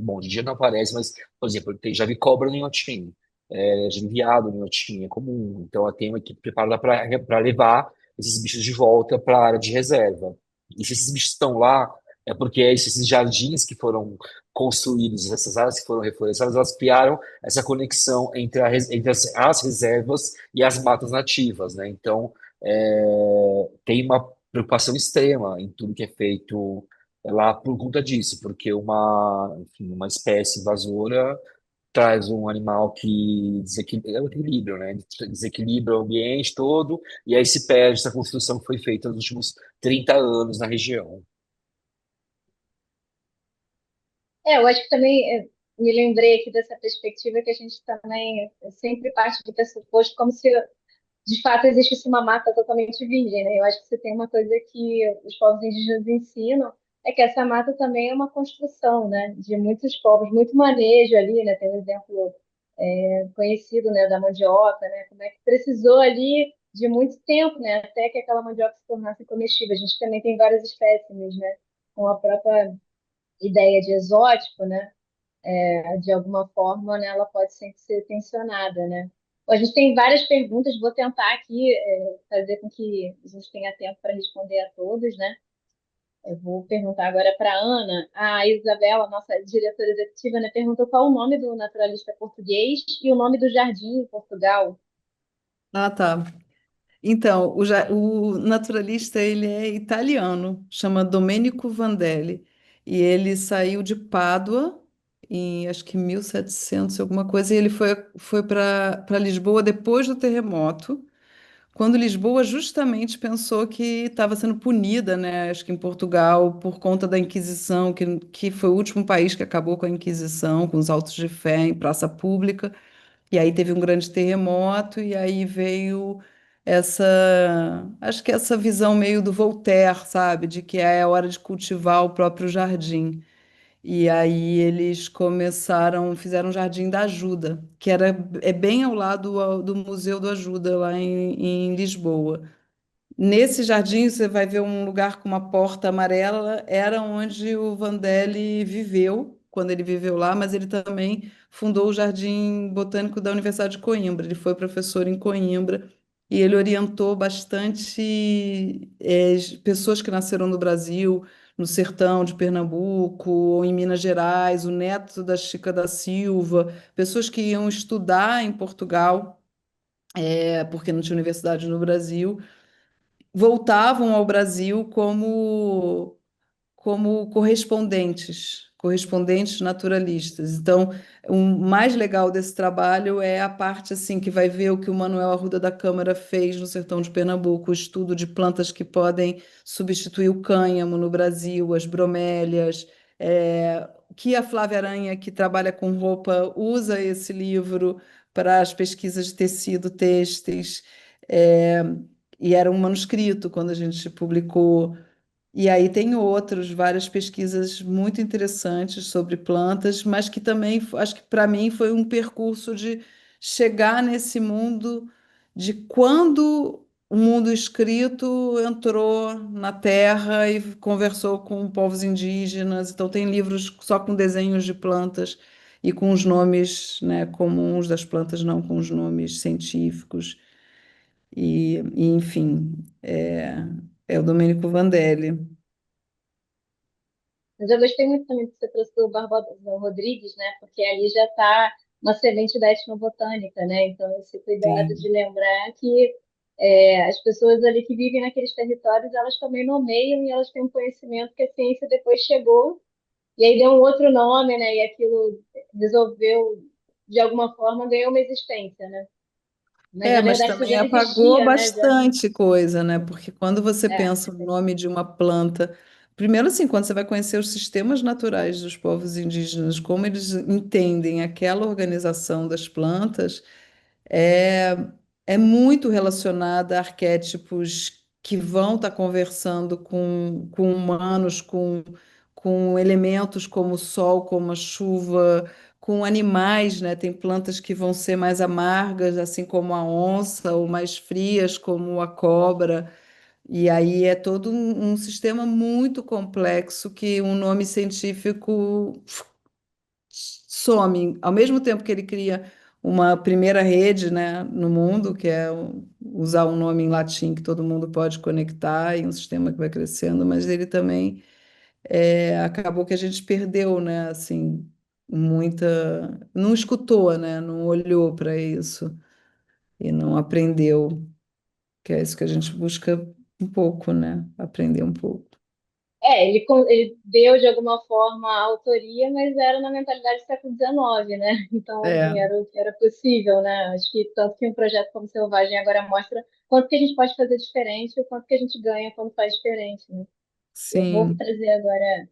bom, de dia não aparece, mas, por exemplo, já vi cobra no Inhotim, já vi veado no Inhotim, é comum. Então, ela tem uma equipe preparada para levar esses bichos de volta para a área de reserva. E se esses bichos estão lá, é porque esses jardins que foram construídos, essas áreas que foram reflorestadas, elas criaram essa conexão entre as reservas e as matas nativas, né? Então, tem uma preocupação extrema em tudo que é feito lá por conta disso, porque enfim, uma espécie invasora traz um animal que desequilibra, é o equilíbrio, né? Desequilibra o ambiente todo, e aí se perde essa construção que foi feita nos últimos 30 anos na região. Eu acho que também me lembrei aqui dessa perspectiva que a gente também sempre parte do pressuposto como se de fato existisse uma mata totalmente virgem, né? Eu acho que você tem uma coisa que os povos indígenas ensinam, é que essa mata também é uma construção, né? De muitos povos, muito manejo ali, né? Tem um exemplo conhecido, né, da mandioca, né? Como é que precisou ali de muito tempo, né? Até que aquela mandioca se tornasse comestível. A gente também tem vários espécimes, né? Com a própria ideia de exótico, né? De alguma forma, né, ela pode sempre ser tensionada, né? Bom, a gente tem várias perguntas, vou tentar aqui fazer com que a gente tenha tempo para responder a todos, né? Eu vou perguntar agora para a Ana. A Isabela, nossa diretora executiva, né, perguntou qual o nome do naturalista português e o nome do jardim em Portugal. Ah, tá. Então, o naturalista ele é italiano, chama Domenico Vandelli, e ele saiu de Pádua em acho que 1700 e alguma coisa, e ele foi para Lisboa depois do terremoto, quando Lisboa justamente pensou que estava sendo punida, né? Acho que em Portugal por conta da Inquisição, que foi o último país que acabou com a Inquisição, com os autos de fé em praça pública. E aí teve um grande terremoto, e aí veio acho que essa visão meio do Voltaire, sabe? De que é hora de cultivar o próprio jardim. E aí eles fizeram o Jardim da Ajuda, que é bem ao lado do Museu do Ajuda, lá em Lisboa. Nesse jardim você vai ver um lugar com uma porta amarela, era onde o Vandelli viveu, quando ele viveu lá, mas ele também fundou o Jardim Botânico da Universidade de Coimbra. Ele foi professor em Coimbra e ele orientou bastante pessoas que nasceram no Brasil, no sertão de Pernambuco ou em Minas Gerais, o neto da Chica da Silva, pessoas que iam estudar em Portugal, porque não tinha universidade no Brasil, voltavam ao Brasil como correspondentes naturalistas. Então, o mais legal desse trabalho é a parte assim que vai ver o que o Manuel Arruda da Câmara fez no sertão de Pernambuco, o estudo de plantas que podem substituir o cânhamo no Brasil, as bromélias, que a Flávia Aranha, que trabalha com roupa, usa esse livro para as pesquisas de tecido têxteis. É, e era um manuscrito quando a gente publicou. E aí tem outros, várias pesquisas muito interessantes sobre plantas, mas que também, acho que para mim foi um percurso de chegar nesse mundo de quando o mundo escrito entrou na Terra e conversou com povos indígenas. Então tem livros só com desenhos de plantas e com os nomes, né, comuns das plantas, não com os nomes científicos. Enfim, é o Domênico Vandelli. Mas eu gostei muito também que você trouxe do Barbosa Rodrigues, né? Porque ali já está uma semente da etnobotânica, né? Então, esse cuidado de Sim. lembrar que as pessoas ali que vivem naqueles territórios, elas também nomeiam e elas têm um conhecimento que a ciência depois chegou e aí deu um outro nome, né? E aquilo resolveu, de alguma forma, ganhou uma existência, né? Mas, na Mas verdade, isso também já apagou existia, né? Já... bastante coisa, né? Porque quando você É, pensa no nome de uma planta, primeiro assim, quando você vai conhecer os sistemas naturais dos povos indígenas, como eles entendem aquela organização das plantas, é, é muito relacionada a arquétipos que vão estar conversando com humanos, com elementos como o sol, como a chuva, com animais, né? Tem plantas que vão ser mais amargas, assim como a onça, ou mais frias, como a cobra. E aí é todo um sistema muito complexo que um nome científico some. Ao mesmo tempo que ele cria uma primeira rede, né, no mundo, que é usar um nome em latim que todo mundo pode conectar e um sistema que vai crescendo, mas ele também acabou que a gente perdeu, né, assim, muita, não escutou, né, não olhou para isso e não aprendeu, que é isso que a gente busca um pouco, né, aprender um pouco. ele deu de alguma forma a autoria, mas era na mentalidade do século XIX, né? Então, É, assim, era o que era possível, né? Acho que tanto que um projeto como Selvagem agora mostra quanto que a gente pode fazer diferente, o quanto que a gente ganha quando faz diferente, né? Eu vou sim. trazer agora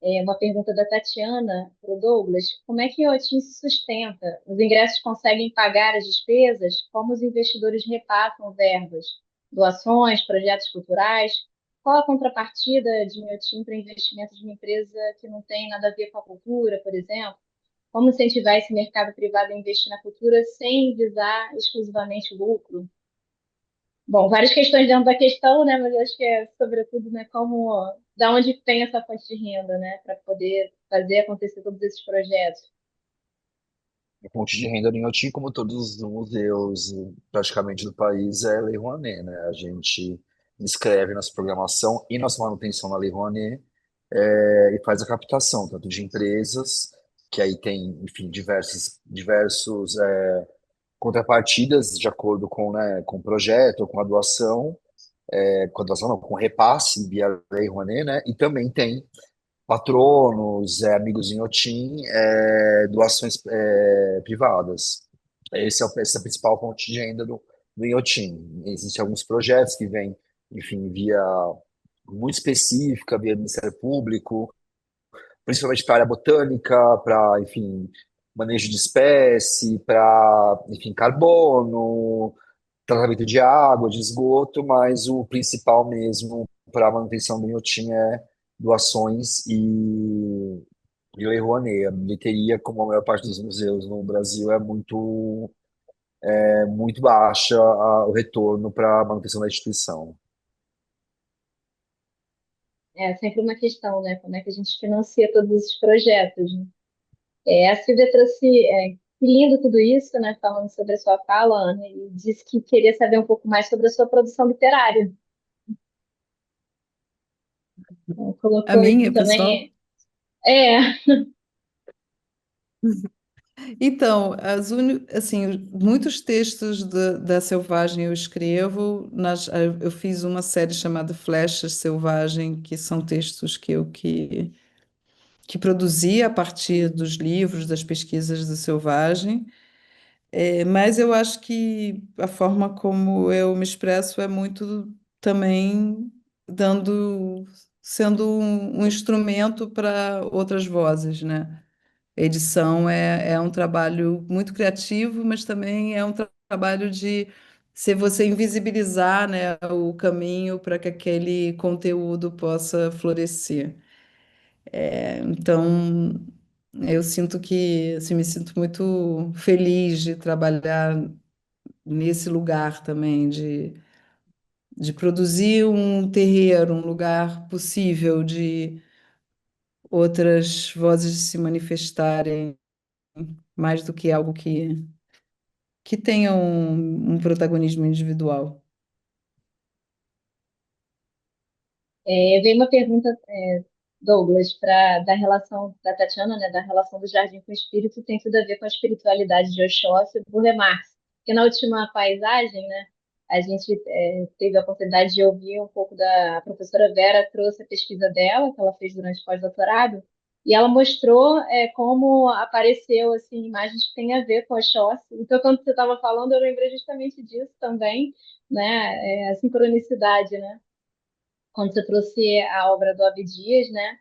uma pergunta da Tatiana para o Douglas. Como é que o OTIN se sustenta? Os ingressos conseguem pagar as despesas? Como os investidores repassam verbas? Doações, projetos culturais? Qual a contrapartida de Inhotim para investimento de uma empresa que não tem nada a ver com a cultura, por exemplo? Como incentivar esse mercado privado a investir na cultura sem visar exclusivamente lucro? Bom, várias questões dentro da questão, né? Mas eu acho que é, sobretudo, né, como, da onde tem essa fonte de renda, né, para poder fazer acontecer todos esses projetos. A fonte de renda do Inhotim, como todos os museus praticamente do país, é Lei Rouanet, né? A gente inscreve nossa programação e nossa manutenção na Lei Rouanet, e faz a captação, tanto de empresas, que aí tem, enfim, diversos contrapartidas de acordo com, né, com o projeto ou com a doação, com a doação não, com repasse via Lei Rouanet, né? E também tem patronos, amigos em OTIN, doações privadas. Essa é a principal fonte de renda do Inhotim. Existem alguns projetos que vêm, enfim, via muito específica, via Ministério Público, principalmente para a área botânica, para, enfim, manejo de espécie, para, enfim, carbono, tratamento de água, de esgoto, mas o principal mesmo para a manutenção do Inhotim é doações e Lei Rouanet. A bilheteria, como a maior parte dos museus no Brasil, muito baixa o retorno para a manutenção da instituição. É sempre uma questão, né? Como é que a gente financia todos esses projetos, né? A Silvia trouxe, que lindo tudo isso, né? Falando sobre a sua fala, Ana, e disse que queria saber um pouco mais sobre a sua produção literária. A Colocou minha, aqui pessoal? também. É, Então, assim, muitos textos da Selvagem eu escrevo, eu fiz uma série chamada Flechas Selvagem, que são textos que produzi a partir dos livros, das pesquisas do Selvagem. Mas eu acho que a forma como eu me expresso é muito também sendo um instrumento para outras vozes, né? Edição é um trabalho muito criativo, mas também é um trabalho de se você invisibilizar, né, o caminho para que aquele conteúdo possa florescer. Então, eu sinto que, assim, me sinto muito feliz de trabalhar nesse lugar também, de produzir um terreiro, um lugar possível de outras vozes se manifestarem, mais do que algo que tenha um protagonismo individual. veio uma pergunta, Douglas, da relação da Tatiana, né, da relação do jardim com o espírito, tem tudo a ver com a espiritualidade de Oxóssi e Burle Marx. Porque na última paisagem, né, a gente teve a oportunidade de ouvir um pouco da a professora Vera, trouxe a pesquisa dela, que ela fez durante o pós-doutorado, e ela mostrou como apareceu assim, imagens que têm a ver com Oxóssi. Então, quando você estava falando, eu lembrei justamente disso também, né, a sincronicidade, né? Quando você trouxe a obra do Abdias, né?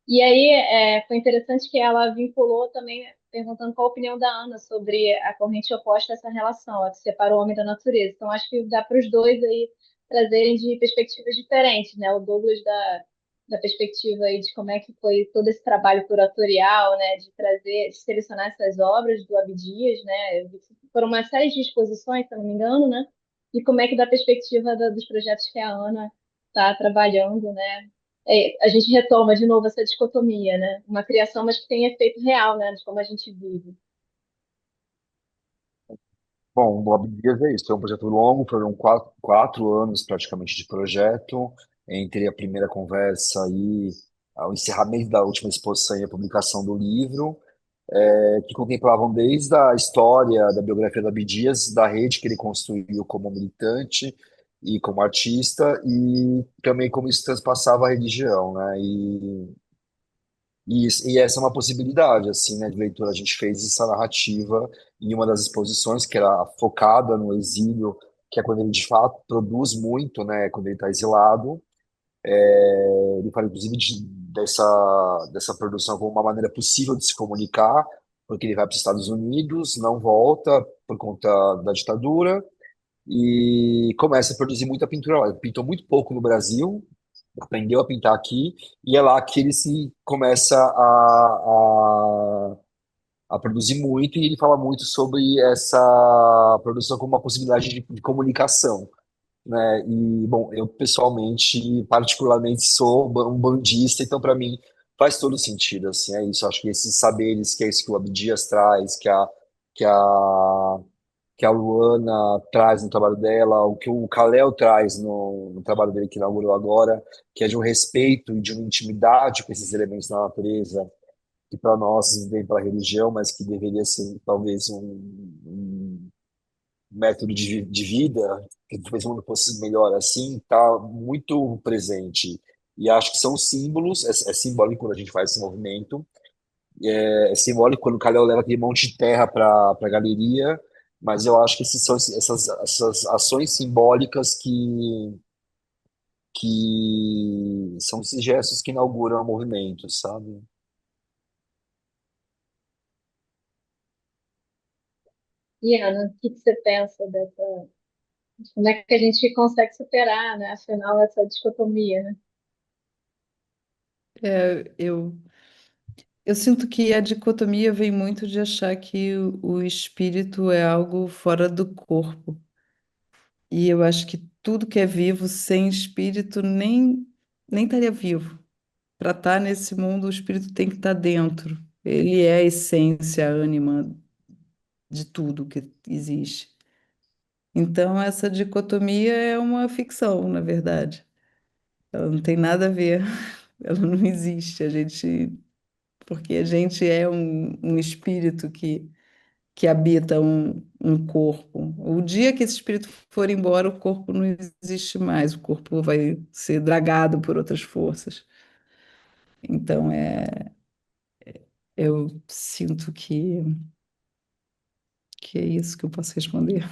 E aí foi interessante que ela vinculou também, perguntando qual a opinião da Ana sobre a corrente oposta a essa relação, a que separa o homem da natureza. Então, acho que dá para os dois aí trazerem de perspectivas diferentes, né? O Douglas da perspectiva aí de como é que foi todo esse trabalho curatorial, né? De trazer, de selecionar essas obras do Abdias, né? Eu vi que foram uma série de exposições, se eu não me engano, né? E como é que da perspectiva dos projetos que a Ana está trabalhando, né? A gente retoma de novo essa dicotomia, né? Uma criação, mas que tem efeito real, né? De como a gente vive. Bom, o Bob Dias é isso, é um projeto longo, foram 4 anos praticamente de projeto, entre a primeira conversa e o encerramento da última exposição e a publicação do livro, que contemplavam desde a história da biografia do Abdias, da rede que ele construiu como militante e como artista, e também como isso transpassava a religião, né? E essa é uma possibilidade, assim, né, de leitura. A gente fez essa narrativa em uma das exposições, que era focada no exílio, que é quando ele, de fato, produz muito, né, quando ele está exilado. Ele fala, inclusive, dessa produção como uma maneira possível de se comunicar, porque ele vai para os Estados Unidos, não volta por conta da ditadura, e começa a produzir muita pintura lá. Ele pintou muito pouco no Brasil, aprendeu a pintar aqui, e é lá que ele se começa a produzir muito, e ele fala muito sobre essa produção como uma possibilidade de comunicação, né? E, bom, eu pessoalmente, particularmente, sou um bandista, então para mim faz todo sentido, assim, é isso. Acho que esses saberes, que é isso que o Abdias traz, que a que a Luana traz no trabalho dela, o que o Kalel traz no trabalho dele que inaugurou agora, que é de um respeito e de uma intimidade com esses elementos da natureza, que para nós vem pela religião, mas que deveria ser talvez um método de vida, que talvez o mundo fosse melhor assim, está muito presente. E acho que são símbolos, é simbólico quando a gente faz esse movimento, é simbólico quando o Kalel leva aquele monte de terra para a galeria, mas eu acho que essas ações simbólicas que são esses gestos que inauguram o movimento, sabe? E, Ana, o que você pensa dessa. Como é que a gente consegue superar, né? Afinal, essa dicotomia, né? É, eu sinto que a dicotomia vem muito de achar que o espírito é algo fora do corpo. E eu acho que tudo que é vivo sem espírito nem estaria vivo. Para estar nesse mundo, o espírito tem que estar dentro. Ele é a essência, a ânima de tudo que existe. Então, essa dicotomia é uma ficção, na verdade. Ela não tem nada a ver. ela não existe. Porque a gente é um espírito que habita um corpo. O dia que esse espírito for embora, o corpo não existe mais, o corpo vai ser dragado por outras forças. Então, eu sinto que é isso que eu posso responder.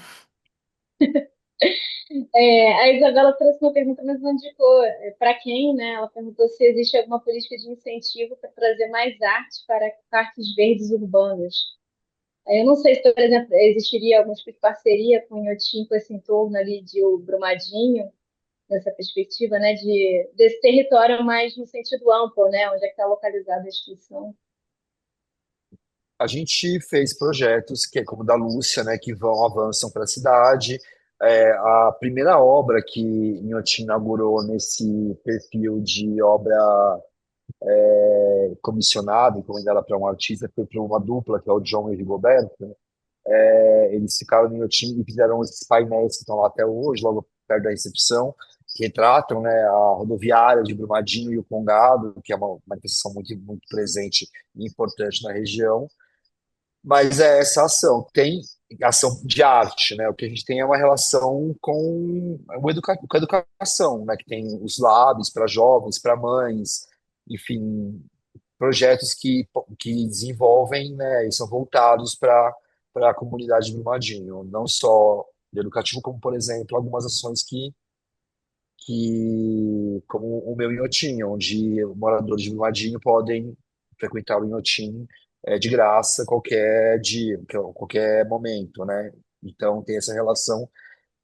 A Isabela trouxe uma pergunta, mas não indicou para quem, né? Ela perguntou se existe alguma política de incentivo para trazer mais arte para parques verdes urbanos. Eu não sei se, por exemplo, existiria algum tipo de parceria com o Inhotim, com esse entorno ali de o Brumadinho, nessa perspectiva, né, desse território mais no sentido amplo, né, onde é que está localizada a instituição. A gente fez projetos, que é como o da Lúcia, né, que avançam para a cidade. A primeira obra que Inhotim inaugurou nesse perfil de obra comissionada, encomendada para um artista, foi para uma dupla, que é o John e Rigoberto. Eles ficaram no Inhotim e fizeram esses painéis que estão lá até hoje, logo perto da recepção, que retratam, né, a rodoviária de Brumadinho e o Congado, que é uma manifestação muito, muito presente e importante na região. Mas é essa ação, tem ação de arte, né? O que a gente tem é uma relação com a educação, né? Que tem os labs para jovens, para mães, enfim, projetos que desenvolvem, né? E são voltados para a comunidade de Brumadinho, não só de educativo, como, por exemplo, algumas ações como o meu Inhotim, onde moradores de Brumadinho podem frequentar o Inhotim de graça qualquer dia, qualquer momento, né? Então tem essa relação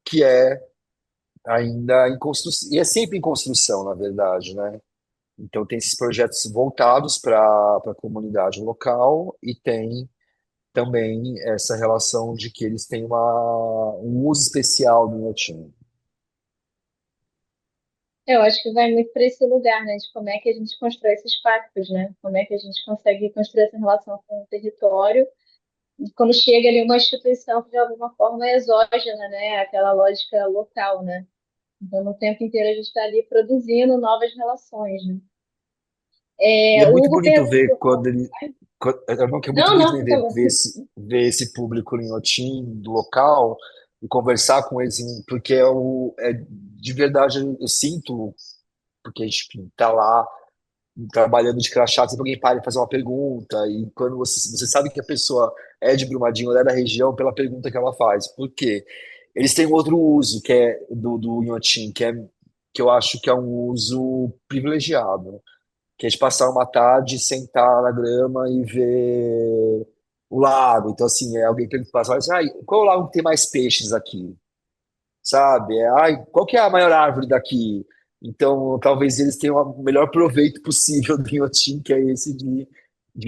que é ainda em construção, e é sempre em construção, na verdade, né? Então tem esses projetos voltados para a comunidade local e tem também essa relação de que eles têm um uso especial do Inhotim. Eu acho que vai muito para esse lugar, né, de como é que a gente constrói esses pactos, né, como é que a gente consegue construir essa relação com o território, e quando chega ali uma instituição que de alguma forma é exógena, né, aquela lógica local, né, então no tempo inteiro a gente está ali produzindo novas relações, né. E é O muito Hugo bonito ver perguntou... quando ele. Não, que é muito Não, bonito não, né, por ver favor. esse público em Otim, do local, e conversar com eles, porque de verdade eu sinto, porque a gente tá lá trabalhando de crachá, sempre alguém para e faz uma pergunta, e quando você sabe que a pessoa é de Brumadinho, ela é da região, pela pergunta que ela faz. Por quê? Eles têm outro uso, que é do Inhotim, que eu acho que é um uso privilegiado, que é de passar uma tarde, sentar na grama e ver o lago. Então, assim, alguém que passa, assim, ai, qual é o lago que tem mais peixes aqui? Sabe? Ai, qual que é a maior árvore daqui? Então, talvez eles tenham o melhor proveito possível do Inhotim, que é esse de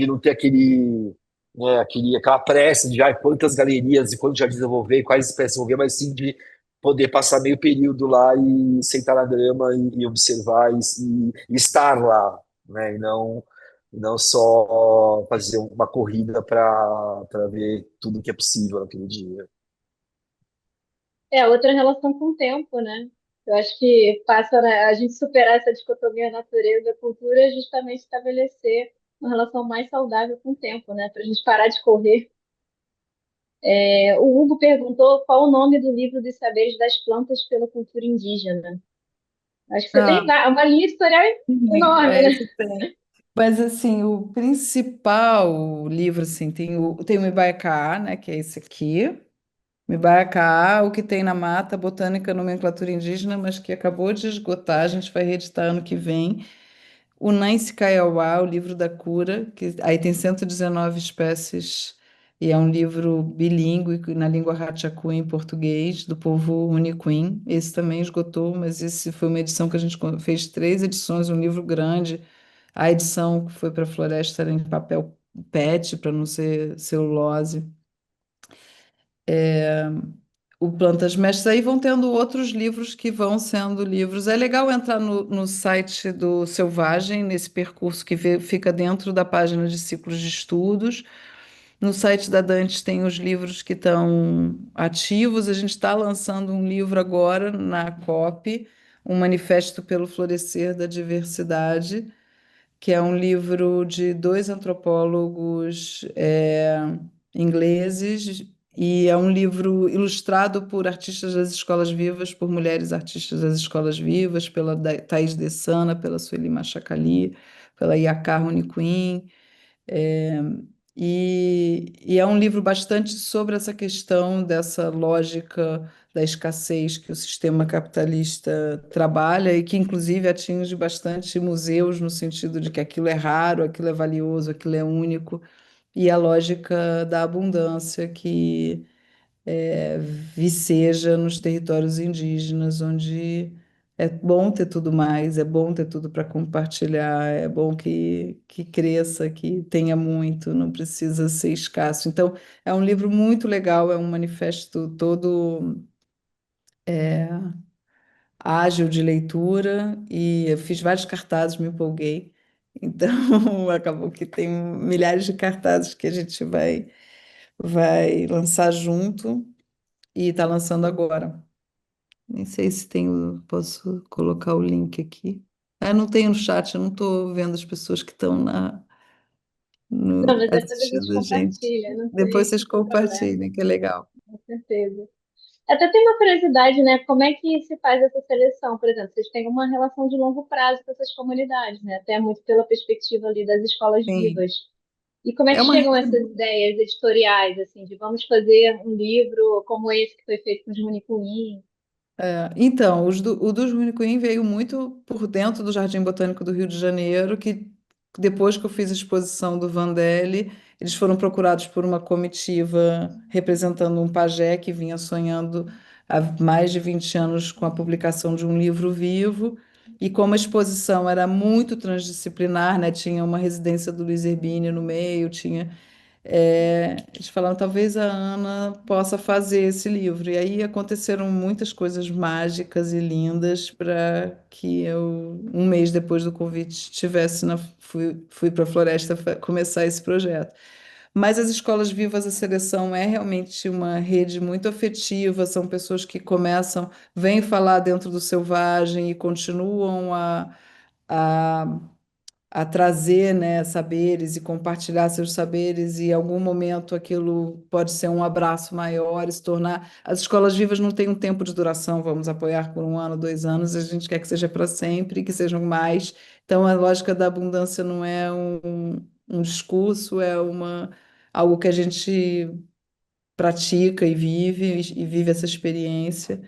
não ter aquela pressa de quantas galerias e quantos jardins eu vou ver, quais espécies eu vou ver, mas sim de poder passar meio período lá e sentar na grama e observar e estar lá, né? E não só fazer uma corrida para ver tudo que é possível naquele dia. Outra relação com o tempo, né? Eu acho que passa, né, a gente superar essa dicotomia natureza-cultura é justamente estabelecer uma relação mais saudável com o tempo, né? Para a gente parar de correr. O Hugo perguntou qual o nome do livro dos saberes das plantas pela cultura indígena. Acho que você tem Ah, uma linha editorial sim, enorme, né? esse tem. Mas, assim, o principal livro, assim, tem o Mibaiká, né, que é esse aqui. Mibaiaká, o que tem na mata, Botânica, Nomenclatura Indígena, mas que acabou de esgotar, a gente vai reeditar ano que vem. O Nance Kaiowá, o livro da cura, que aí tem 119 espécies, e é um livro bilíngue na língua Hatchaku em português, do povo Uniquim. Esse também esgotou, mas esse foi uma edição que a gente fez 3 edições, um livro grande. A edição que foi para a floresta era em papel PET, para não ser celulose. O Plantas Mestres, aí vão tendo outros livros que vão sendo livros. É legal entrar no site do Selvagem, nesse percurso que fica dentro da página de ciclos de estudos. No site da Dantes tem os livros que estão ativos. A gente está lançando um livro agora na COP, um manifesto pelo florescer da diversidade. que é um livro de dois antropólogos ingleses, e é um livro ilustrado por artistas das escolas vivas, por mulheres artistas das escolas vivas, pela Thais Dessana, pela Sueli Machacali, pela Yaka Queen. É, e é um livro bastante sobre essa questão dessa lógica da escassez que o sistema capitalista trabalha e que, inclusive, atinge bastante museus no sentido de que aquilo é raro, aquilo é valioso, aquilo é único, e a lógica da abundância que viceja nos territórios indígenas, onde é bom ter tudo mais, é bom ter tudo para compartilhar, é bom que cresça, que tenha muito, não precisa ser escasso. Então, é um livro muito legal, é um manifesto todo ágil de leitura, e eu fiz vários cartazes, me empolguei. Então, acabou que tem milhares de cartazes que a gente vai lançar junto e está lançando agora. Nem sei se tenho, posso colocar o link aqui. Ah, não tenho no chat, eu não estou vendo as pessoas que estão Não, mas depois a gente assistindo a gente. compartilha, não Depois tem vocês problema, compartilhem, que é legal. com certeza. Até tem uma curiosidade, né? Como é que se faz essa seleção? Por exemplo, vocês têm uma relação de longo prazo com essas comunidades, né? Até muito pela perspectiva ali das escolas Sim. vivas. E como é É que uma chegam rede. essas ideias editoriais, assim, de vamos fazer um livro como esse que foi feito com os Municuim? Então, o dos Runicuim veio muito por dentro do Jardim Botânico do Rio de Janeiro, que depois que eu fiz a exposição do Vandelli, eles foram procurados por uma comitiva representando um pajé que vinha sonhando há mais de 20 anos com a publicação de um livro vivo. E como a exposição era muito transdisciplinar, né, tinha uma residência do Luiz Erbini no meio, tinha eles falaram, talvez a Ana possa fazer esse livro. E aí aconteceram muitas coisas mágicas e lindas para que eu, um mês depois do convite, fui para a Floresta começar esse projeto. Mas as escolas vivas, a seleção é realmente uma rede muito afetiva, são pessoas que começam, vêm falar dentro do selvagem e continuam a a trazer, né, saberes e compartilhar seus saberes, e em algum momento aquilo pode ser um abraço maior e se tornar. As escolas vivas não têm um tempo de duração, vamos apoiar por um ano, 2 anos, a gente quer que seja para sempre, que sejam mais. Então, a lógica da abundância não é um discurso, é algo que a gente pratica e vive essa experiência.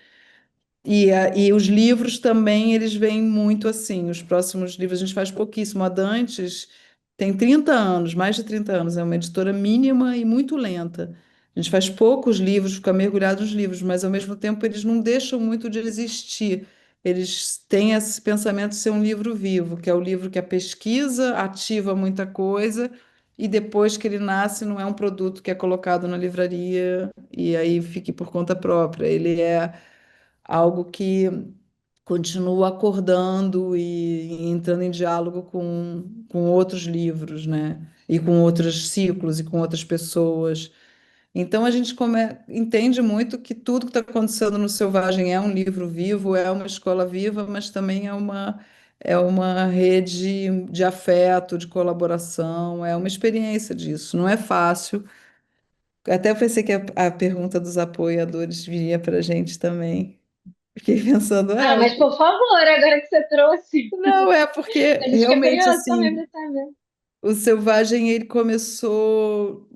E os livros também, eles vêm muito assim. Os próximos livros a gente faz pouquíssimo. A Dantes tem 30 anos, mais de 30 anos, é uma editora mínima e muito lenta. A gente faz poucos livros, fica mergulhado nos livros, mas ao mesmo tempo eles não deixam muito de existir. Eles têm esse pensamento de ser um livro vivo, que é o livro que a pesquisa ativa muita coisa, e depois que ele nasce, não é um produto que é colocado na livraria e aí fique por conta própria. Ele é algo que continua acordando e entrando em diálogo com outros livros, né? E com outros ciclos e com outras pessoas. Então a gente entende muito que tudo que está acontecendo no Selvagem é um livro vivo, é uma escola viva, mas também é uma rede de afeto, de colaboração, é uma experiência disso. Não é fácil. Até eu pensei que a pergunta dos apoiadores viria para a gente também. Fiquei pensando, Ah, mas por favor, agora que você trouxe, não, é porque a gente fica realmente curioso também assim, para saber. o Selvagem ele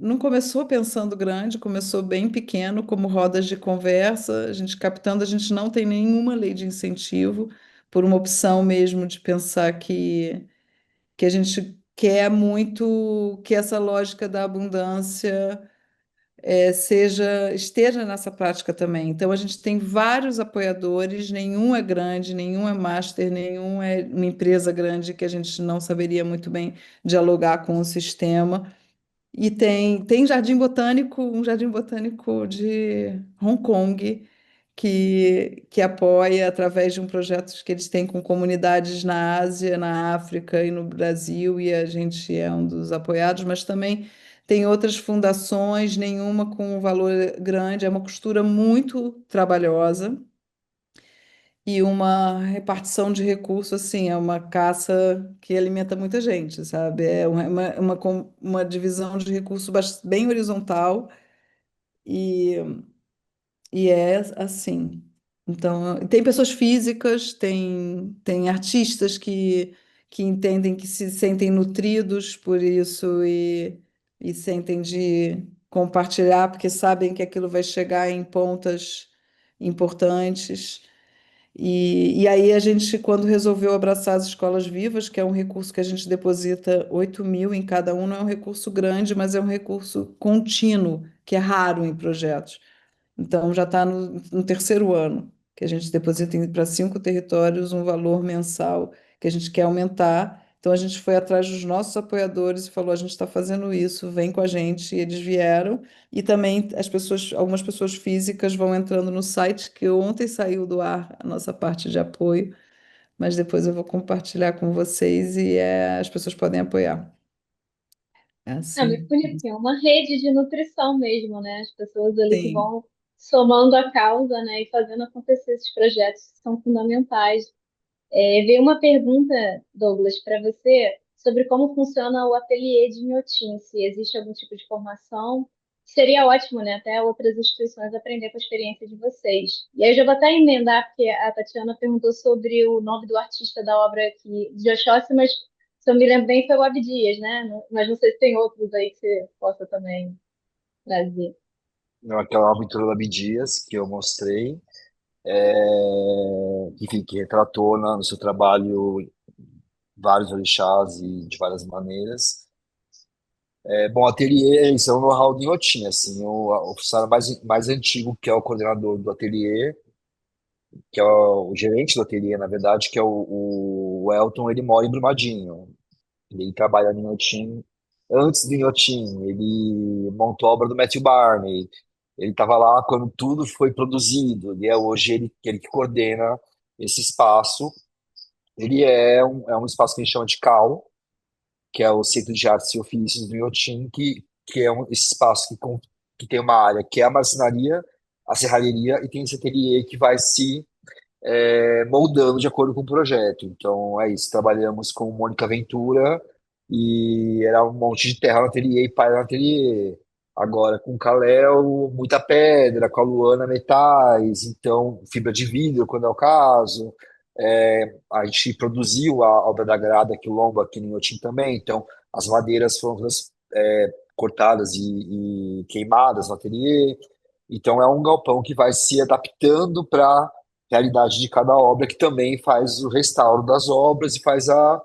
não começou pensando grande, começou bem pequeno, como rodas de conversa, a gente captando, a gente não tem nenhuma lei de incentivo, por uma opção mesmo de pensar que a gente quer muito que essa lógica da abundância esteja nessa prática também. Então, a gente tem vários apoiadores, nenhum é grande, nenhum é master, nenhum é uma empresa grande que a gente não saberia muito bem dialogar com o sistema. E tem um jardim botânico de Hong Kong, que apoia através de um projeto que eles têm com comunidades na Ásia, na África e no Brasil, e a gente é um dos apoiados, mas também tem outras fundações, nenhuma com um valor grande, é uma costura muito trabalhosa. e uma repartição de recursos, assim, é uma caça que alimenta muita gente, sabe? É uma divisão de recursos bem horizontal e, e é assim. Então, tem pessoas físicas, tem artistas que entendem que se sentem nutridos por isso e sentem de compartilhar, porque sabem que aquilo vai chegar em pontas importantes. E aí a gente, quando resolveu abraçar as escolas vivas, que é um recurso que a gente deposita 8.000 em cada um, não é um recurso grande, mas é um recurso contínuo, que é raro em projetos. Então já está no terceiro ano, que a gente deposita para 5 territórios um valor mensal que a gente quer aumentar. Então a gente foi atrás dos nossos apoiadores e falou: a gente está fazendo isso, vem com a gente. E eles vieram. E também algumas pessoas físicas vão entrando no site, que ontem saiu do ar a nossa parte de apoio, mas depois eu vou compartilhar com vocês e as pessoas podem apoiar. É É muito assim. bonitinho, uma rede de nutrição mesmo, né? As pessoas ali que Sim. vão somando a causa, né, e fazendo acontecer esses projetos que são fundamentais. Veio uma pergunta, Douglas, para você sobre como funciona o ateliê de Inhotim, se existe algum tipo de formação. Seria ótimo, né? Até outras instituições aprender com a experiência de vocês. E aí eu já vou até emendar, porque a Tatiana perguntou sobre o nome do artista da obra aqui de Oxóssi, mas se eu me lembro bem foi o Abdias, né? Mas não sei se tem outros aí que você possa também trazer. Aquela aventura da Abdias que eu mostrei, enfim, que retratou no seu trabalho vários orixás e de várias maneiras. Bom, ateliê, isso é um know-how de Inhotim, assim, o funcionário mais antigo, que é o coordenador do ateliê, que é o gerente do ateliê, na verdade, que é o Elton, ele mora em Brumadinho. Ele trabalha no Inhotim. Antes do Inhotim, ele montou a obra do Matthew Barney. Ele estava lá quando tudo foi produzido. E hoje ele que coordena esse espaço. Ele é um espaço que a gente chama de CAL, que é o Centro de Artes e Ofícios do Inhotim, que é esse espaço que tem uma área que é a marcenaria, a serralheria, e tem esse ateliê que vai se moldando de acordo com o projeto. Então é isso, trabalhamos com Mônica Ventura e era um monte de terra no ateliê e palha no ateliê. Agora com Caléu, muita pedra, com a Luana, metais, então fibra de vidro, quando é o caso. A gente produziu a obra da Grada Quilombo aqui no Inhotim também, então as madeiras foram todas, cortadas e queimadas no ateliê. Então é um galpão que vai se adaptando para realidade de cada obra, que também faz o restauro das obras e faz a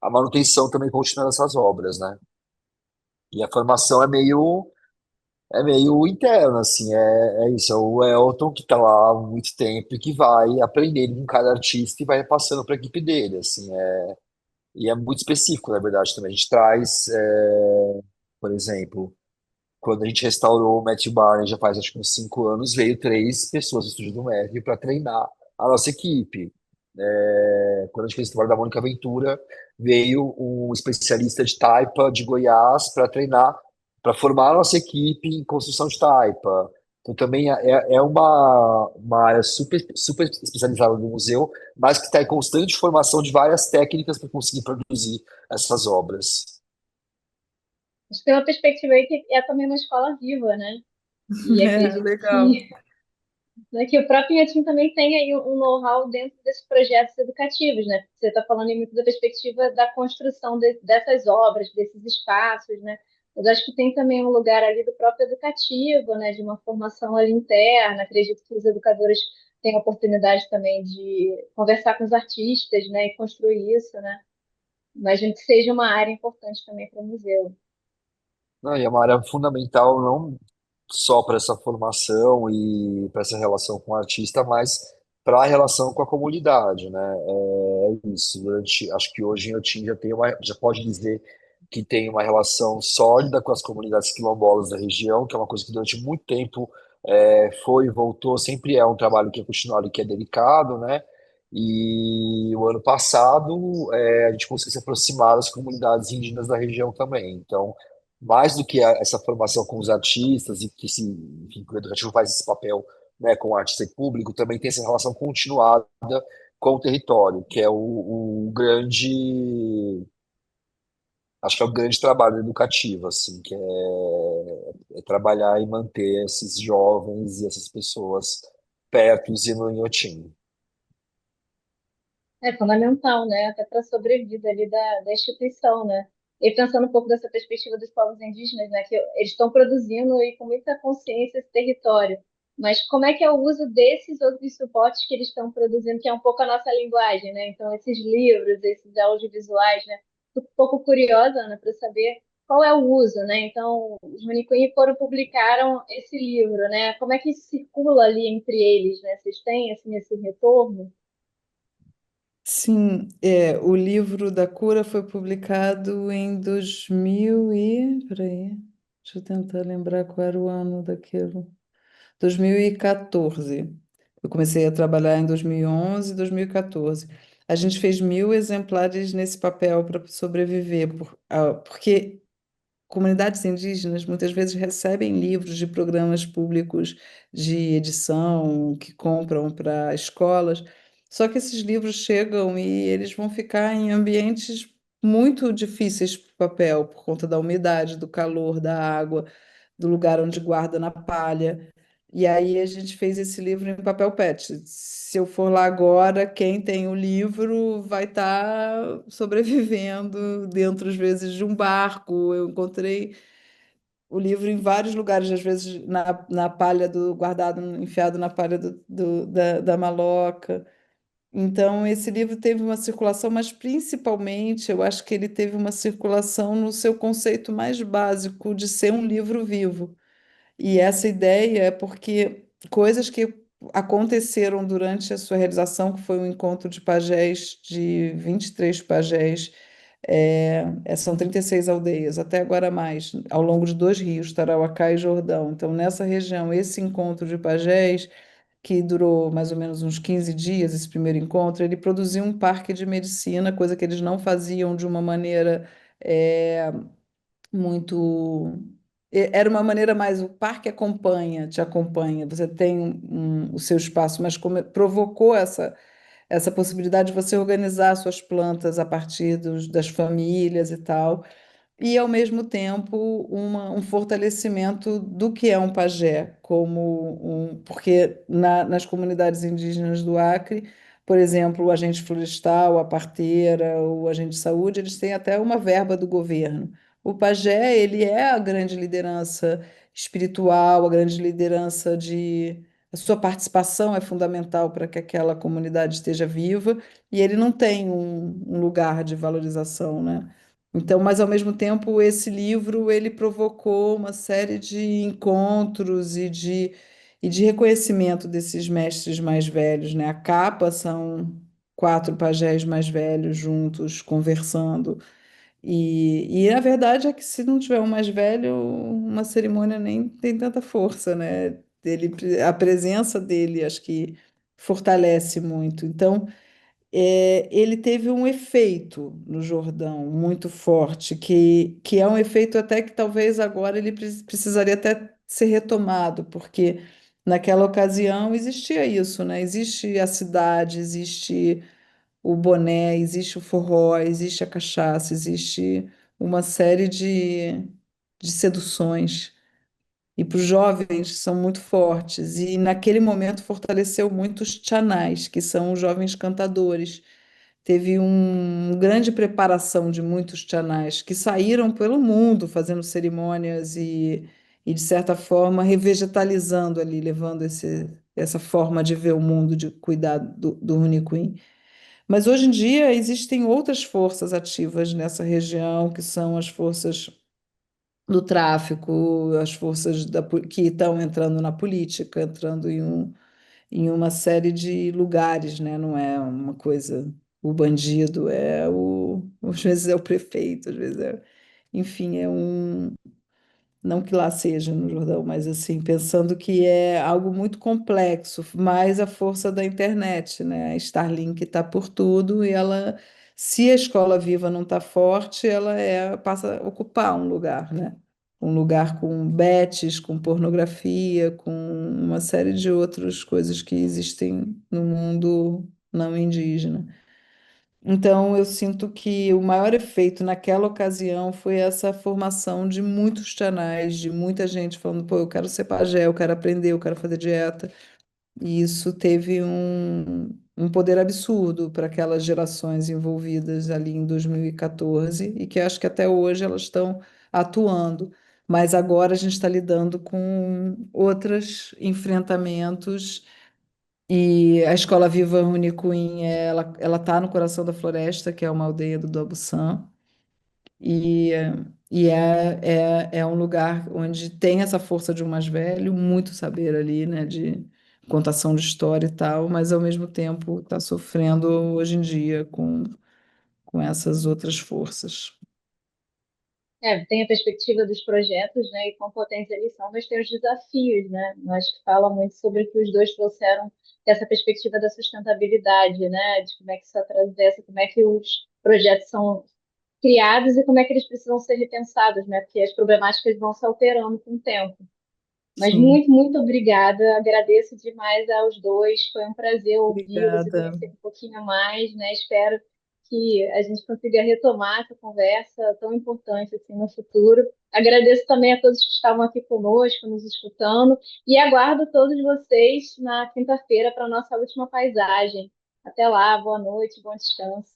manutenção também contínua dessas obras, né? E a formação é meio interna, assim, é isso, é o Elton que está lá há muito tempo e que vai aprendendo com cada artista e vai passando para a equipe dele, assim, e é muito específico, na verdade, também. A gente traz, por exemplo, quando a gente restaurou o Matthew Barney, já faz acho que uns 5 anos, veio 3 pessoas do estúdio do Matthew para treinar a nossa equipe. Quando a gente fez o trabalho da Mônica Ventura, veio um especialista de taipa de Goiás para treinar, para formar a nossa equipe em construção de taipa. Então também é uma área super, super especializada do museu, mas que está em constante formação de várias técnicas para conseguir produzir essas obras. Acho que tem uma perspectiva aí que é também uma escola viva, né? E É, acredito legal. que, né, que o próprio Inhotim também tem aí um know-how dentro desses projetos educativos, né? Você está falando aí muito da perspectiva da construção dessas obras, desses espaços, né? Mas acho que tem também um lugar ali do próprio educativo, né? De uma formação ali interna. Acredito que os educadores têm a oportunidade também de conversar com os artistas, né? E construir isso, né? Imagino que seja uma área importante também para o museu. Não, e é uma área fundamental não só para essa formação e para essa relação com o artista, mas para a relação com a comunidade, né? É isso. Acho que hoje em Otim já pode dizer que tem uma relação sólida com as comunidades quilombolas da região, que é uma coisa que durante muito tempo foi e voltou, sempre é um trabalho que é continuado e que é delicado, né? E o ano passado a gente conseguiu se aproximar das comunidades indígenas da região também. Então, mais do que essa formação com os artistas e que enfim, que o educativo faz esse papel né, com arte ser público, também tem essa relação continuada com o território, que é o grande, acho que é o grande trabalho educativo, assim, que é trabalhar e manter esses jovens e essas pessoas perto e no Inhotim. É fundamental, né? Até para a sobrevida ali da instituição, né? E pensando um pouco dessa perspectiva dos povos indígenas, né? Que eles estão produzindo e com muita consciência esse território. Mas como é que é o uso desses outros suportes que eles estão produzindo, que é um pouco a nossa linguagem, né? Então, esses livros, esses audiovisuais, né? Fico um pouco curiosa, Ana, para saber qual é o uso, né? Então, os Manicunha foram publicaram esse livro, né? Como é que circula ali entre eles, né? Vocês têm, assim, esse retorno? Sim, o livro da cura foi publicado em 2000 e... Peraí, deixa eu tentar lembrar qual era o ano daquilo. 2014. Eu comecei a trabalhar em 2011, 2014. A gente fez 1.000 exemplares nesse papel para sobreviver, porque comunidades indígenas muitas vezes recebem livros de programas públicos de edição que compram para escolas, só que esses livros chegam e eles vão ficar em ambientes muito difíceis para o papel, por conta da umidade, do calor, da água, do lugar onde guarda na palha. E aí a gente fez esse livro em papel PET. Se eu for lá agora, quem tem o livro vai estar sobrevivendo dentro, às vezes, de um barco. Eu encontrei o livro em vários lugares, às vezes na palha do guardado, enfiado na palha da maloca. Então, esse livro teve uma circulação, mas principalmente eu acho que ele teve uma circulação no seu conceito mais básico de ser um livro vivo. E essa ideia é porque coisas que aconteceram durante a sua realização, que foi um encontro de pajés, de 23 pajés, são 36 aldeias, até agora mais, ao longo de dois rios, Tarauacá e Jordão. Então, nessa região, esse encontro de pajés, que durou mais ou menos uns 15 dias, esse primeiro encontro, ele produziu um parque de medicina, coisa que eles não faziam de uma maneira eh, muito. Era uma maneira mais, o parque acompanha, te acompanha, você tem o seu espaço, mas provocou essa possibilidade de você organizar suas plantas a partir das famílias e tal, e ao mesmo tempo um fortalecimento do que é um pajé, porque nas comunidades indígenas do Acre, por exemplo, o agente florestal, a parteira, o agente de saúde, eles têm até uma verba do governo. O pajé, ele é a grande liderança espiritual, a grande liderança a sua participação é fundamental para que aquela comunidade esteja viva, e ele não tem um lugar de valorização, né? Então, mas ao mesmo tempo, esse livro ele provocou uma série de encontros e de reconhecimento desses mestres mais velhos, né? A capa são quatro pajés mais velhos juntos conversando. E a verdade é que se não tiver um mais velho, uma cerimônia nem tem tanta força, né? A presença dele acho que fortalece muito. Então, ele teve um efeito no Jordão muito forte, que é um efeito até que talvez agora ele precisaria até ser retomado, porque naquela ocasião existia isso, né? Existe a cidade, existe o boné, existe o forró, existe a cachaça, existe uma série de seduções. E para os jovens são muito fortes. E naquele momento fortaleceu muito os chanás, que são os jovens cantadores. Teve uma grande preparação de muitos chanás que saíram pelo mundo fazendo cerimônias de certa forma, revegetalizando ali, levando essa forma de ver o mundo, de cuidar do Runicuim. Mas hoje em dia existem outras forças ativas nessa região, que são as forças do tráfico, as forças que estão entrando na política, entrando em uma série de lugares, né? Não é uma coisa, o bandido às vezes é o prefeito, às vezes enfim, não que lá seja no Jordão, mas assim, pensando que é algo muito complexo, mais a força da internet, né? A Starlink está por tudo e se a escola viva não está forte, passa a ocupar um lugar, né? um lugar com bets, com pornografia, com uma série de outras coisas que existem no mundo não indígena. Então, eu sinto que o maior efeito naquela ocasião foi essa formação de muitos canais, de muita gente falando, pô, eu quero ser pajé, eu quero aprender, eu quero fazer dieta. E isso teve um poder absurdo para aquelas gerações envolvidas ali em 2014 e que acho que até hoje elas estão atuando. Mas agora a gente está lidando com outros enfrentamentos e a Escola Viva Runicuim, ela está no coração da floresta, que é uma aldeia do Doabuçã, e, é um lugar onde tem essa força de um mais velho, muito saber ali, né, de contação de história e tal, mas ao mesmo tempo está sofrendo hoje em dia com essas outras forças. Tem a perspectiva dos projetos, né, e quão potentes eles são, mas tem os desafios, né? Eu acho que fala muito sobre o que os dois trouxeram, essa perspectiva da sustentabilidade, né, de como é que isso atravessa, como é que os projetos são criados e como é que eles precisam ser repensados, né, porque as problemáticas vão se alterando com o tempo. Mas Sim, muito, muito obrigada. Agradeço demais aos dois. Foi um prazer ouvi-los e obrigada. conhecer um pouquinho mais, né? Espero que a gente consiga retomar essa conversa tão importante assim no futuro. Agradeço também a todos que estavam aqui conosco, nos escutando, e aguardo todos vocês na quinta-feira para a nossa última paisagem. Até lá, boa noite, bom descanso.